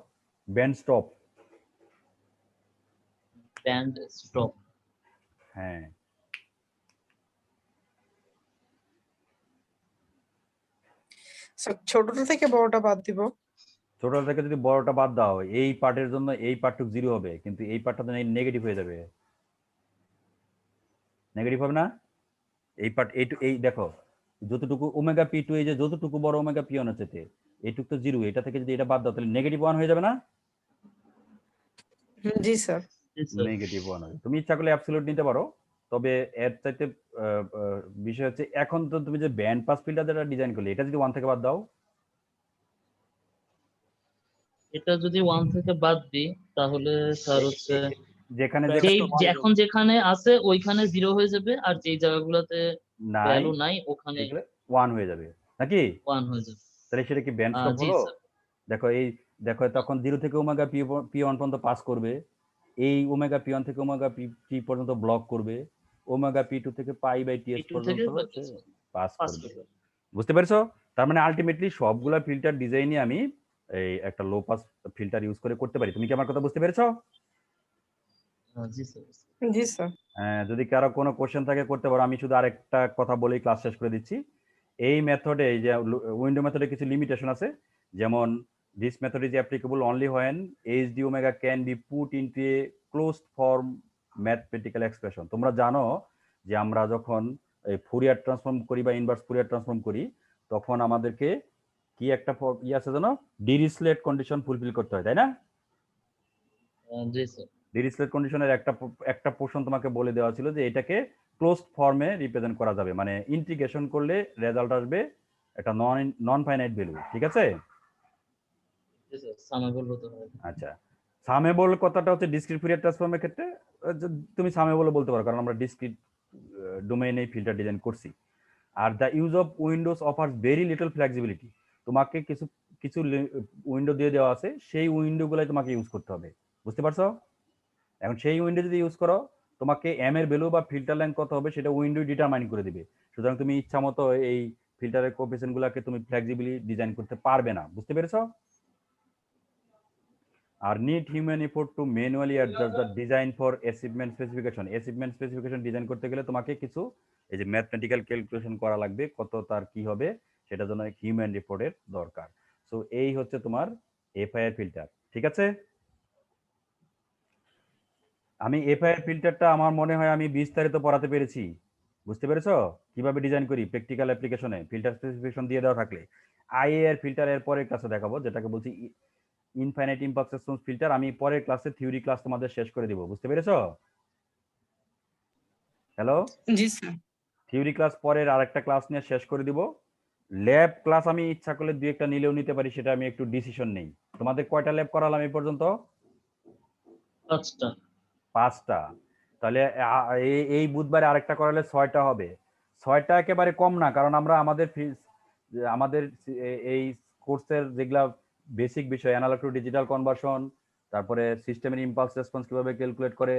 Band stop. Band stop. হ্যাঁ, স্যার ছোটটা থেকে বড়টা বাদ দিব। ছোটটা থেকে যদি বড়টা বাদ দাও, এই পার্টের জন্য এই পার্টটুক 0 হবে, কিন্তু এই পার্টটা তো নেগেটিভ হয়ে যাবে। নেগেটিভ হবে না? এই পার্ট এই দেখো যতটুকু ওমেগা P2, এই যে যতটুকু বড় ওমেগা P1 হচ্ছে এইটুক তো 0, এটা থেকে যদি এটা বাদ দাও তাহলে -1 হয়ে যাবে না? জি স্যার। জি স্যার। -1 হবে। তুমি ইচ্ছা করলে অ্যাবসলিউট নিতে পারো, তবে এর চাইতে বিষয় হচ্ছে এখন তো তুমি যে ব্যান্ড পাস ফিল্টার যেটা ডিজাইন করলে এটা যদি 1 থেকে বাদ দাও, এটা যদি 1 থেকে বাদ দিই তাহলে স্যার হচ্ছে যেখানে এখন যেখানে আছে ওইখানে 0 হয়ে যাবে, আর যেই জায়গাগুলোতে নাই ভ্যালু নাই ওখানে এগুলো 1 হয়ে যাবে নাকি? 1 হয়ে যাবে। তাহলে সেটা কি ব্যান্ড স্টপ জি হলো? স্যার। দেখো তখন 0 থেকে ওমেগা P1 পর্যন্ত পাস করবে, এই ওমেগা P1 থেকে ওমেগা P পর্যন্ত ব্লক করবে, ওমেগা P2 থেকে π/ts P2 থেকে পর্যন্ত পাস পাস করবে। করবে। বুঝতে পেরেছো? তার মানে আলটিমেটলি সবগুলা ফিল্টার ডিজাইনই আমি এই একটা লো পাস ফিল্টার ইউজ করে করতে পারি। তুমি কি আমার কথা বুঝতে পেরেছো? জি স্যার। জি স্যার। যদি কারো কোনো কোশ্চেন থাকে করতে পারো। আমি শুধু আরেকটা কথা বলেই ক্লাস শেষ করে দিচ্ছি। এই মেথডে, এই যে উইন্ডো মেথডে কিছু লিমিটেশন আছে, যেমন this method is applicable only when HD omega can be put into a closed form mathematical expression. তোমরা জানো যে আমরা যখন ফুরিয়ার ট্রান্সফর্ম করি বা ইনভার্স ফুরিয়ার ট্রান্সফর্ম করি তখন আমাদেরকে কি একটা আছে জানো, ডিরিচলেট কন্ডিশন ফুলফিল করতে হয়, তাই না? জি স্যার। ডিরিচলেট কন্ডিশনের একটা পোর্শন তোমাকে বলে দেওয়া ছিল যে এটাকে ক্লোজড ফর্মে রিপ্রেজেন্ট করা যাবে, মানে ইন্টিগ্রেশন করলে রেজাল্ট আসবে একটা নন ফাইনাইট ভ্যালু। ঠিক আছে? জি স্যার, সামেবল হতে হবে। আচ্ছা, সামেবল কথাটা হচ্ছে ডিসক্রিট ফুরিয়ার ট্রান্সফর্মের ক্ষেত্রে তুমি সামেবল বলতে পারো, কারণ আমরা ডিসক্রিট ডোমেইনে ফিল্টার ডিজাইন করছি। Are the use of Windows offers very little flexibility. তোমাকে কিছু কিছু উইন্ডো দিয়ে দেওয়া আছে, সেই উইন্ডোগুলাই তোমাকে ইউজ করতে হবে, বুঝতে পারছো? এখন সেই উইন্ডো যদি ইউজ করো, তোমাকে এম এর ভ্যালু বা ফিল্টার লেন্থ কত হবে সেটা উইন্ডো ডিটারমাইন করে দিবে। সুতরাং তুমি ইচ্ছা মতো এই ফিল্টারের কোএফিসিয়েন্ট গুলাকে তুমি ফ্লেক্সিবলি ডিজাইন করতে পারবে না, বুঝতে পেরেছো? আর need human effort to manually adjust the design for achievement specification. Achievement specification design করতে গেলে তোমাকে কিছু এই যে ম্যাথমেটিক্যাল ক্যালকুলেশন করা লাগবে, কত তার কি হবে সেটার জন্য হিউম্যান এফোর্টের দরকার। সো এই হচ্ছে তোমার এফআইআর ফিল্টার, ঠিক আছে? আমি এফআইআর ফিল্টারটা আমার মনে হয় আমি বিস্তারিত পড়াতে পেরেছি, বুঝতে পেরেছো কিভাবে ডিজাইন করি প্র্যাকটিক্যাল অ্যাপ্লিকেশনে ফিল্টার স্পেসিফিকেশন দিয়ে দেওয়া থাকলে। আইএআর ফিল্টারের পরের ক্লাসে দেখাবো, যেটাকে বলছি ইনফাইনাইট ইম্পালস রেসপন্স ফিল্টার। আমি পরের ক্লাসে থিওরি ক্লাস তোমাদের শেষ করে দিব, বুঝতে পেরেছো? হ্যালো, জি স্যার। থিওরি ক্লাস পরের আরেকটা ক্লাস নিয়ে শেষ করে দিব। ল্যাব ক্লাস আমি ইচ্ছা করলে দুই একটা নিলেও নিতে পারি, সেটা আমি একটু ডিসিশন নেই। তোমাদের কয়টা ল্যাব করালাম এই পর্যন্ত? 5টা। 5টা। তাহলে এই বুধবারে আরেকটা করালে 6টা হবে। 6টা একেবারে কম না, কারণ আমরা আমাদের এই কোর্সের যেগুলা বেসিক বিষয়, অ্যানালগ টু ডিজিটাল কনভার্সন, তারপরে সিস্টেমের ইম্পালস রেসপন্স কিভাবে ক্যালকুলেট করে,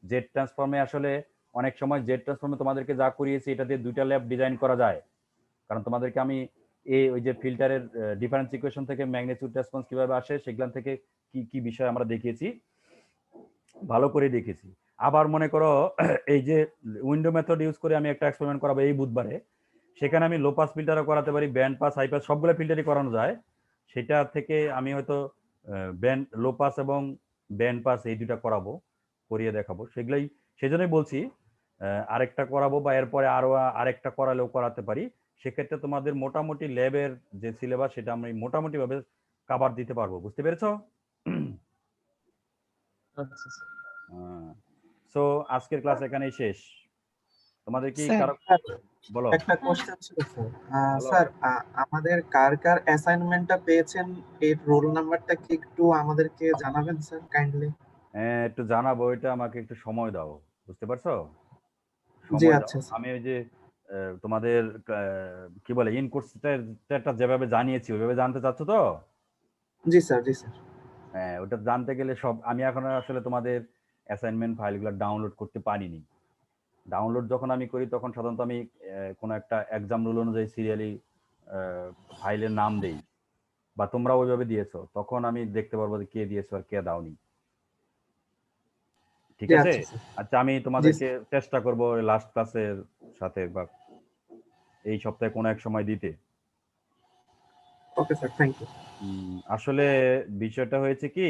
জেড ট্রান্সফর্মে আসলে অনেক সময় জেড ট্রান্সফর্মে তোমাদেরকে যা করিয়েছি এটা দিয়ে 2টা ল্যাব ডিজাইন করা যায়। কারণ তোমাদেরকে আমি ওই যে ফিল্টারের ডিফারেন্স ইকুয়েশন থেকে ম্যাগনিটিউড রেসপন্স কিভাবে আসে সেগুলা থেকে কি কি বিষয় আমরা দেখিয়েছি, ভালো করে দেখেছি। আবার মনে করো এই যে উইন্ডো মেথড ইউজ করে আমি একটা এক্সপেরিমেন্ট করাবো এই বুধবারে, সেখানে আমি লো পাস ফিল্টারও করাতে পারি, ব্যান্ড পাস, হাই পাস সবগুলো ফিল্টারই করানো যায়। সেটা থেকে আমি হয়তো ব্যান্ড লো পাস এবং ব্যান্ড পাস এই দুটা করাবো, করিয়ে দেখাবো। সেগুলাই সেজন্যই বলছি আরেকটা করাবো বা এরপরে আরো আরেকটা করালেও করাতে পারি। সেক্ষেত্রে তোমাদের মোটামুটি ল্যাবের যে সিলেবাস সেটা আমি মোটামুটি ভাবে কাভার দিতে পারবো, বুঝতে পেরেছো? আচ্ছা স্যার। সো আজকের ক্লাস এখানেই শেষ। তোমাদের কি স্যার, কারো বলো? একটা কোশ্চেন ছিল স্যার। বলো। স্যার, আমাদের কার কার অ্যাসাইনমেন্টটা পেয়েছেন এর রোল নাম্বারটা কি একটু আমাদেরকে জানাবেন স্যার কাইন্ডলি? হ্যাঁ, একটু জানাবো, এটা আমাকে একটু সময় দাও, বুঝতে পারছো? জি সময় দাও। আচ্ছা স্যার। আমি ওই যে তোমাদের কি বলে ইন কোর্সটা যেভাবে জানিয়েছি ওইভাবে জানতে চাচ্ছ তো? জি স্যার, জি স্যার। হ্যাঁ, ওটা জানতে গেলে সব আমি এখন আসলে তোমাদের অ্যাসাইনমেন্ট ফাইলগুলো ডাউনলোড করতে পারিনি। ডাউনলোড যখন আমি করি তখন সাধারণত আমি কোনো একটা এক্সাম রুল অনুযায়ী সিরিয়ালি ফাইলের নাম দেই, বা তোমরা ওইভাবে দিয়েছো, তখন আমি দেখতে পারবো যে কে দিয়েছো আর কে দাওনি, ঠিক জি আছে? আচ্ছা স্যার। আচ্ছা, আমি তোমাদেরকে চেষ্টা করবো লাস্ট ক্লাসের সাথে বা এই সপ্তাহে কোনো এক সময় দিতে। Okay sir, thank you. আসলে বিষয়টা হয়েছে কি,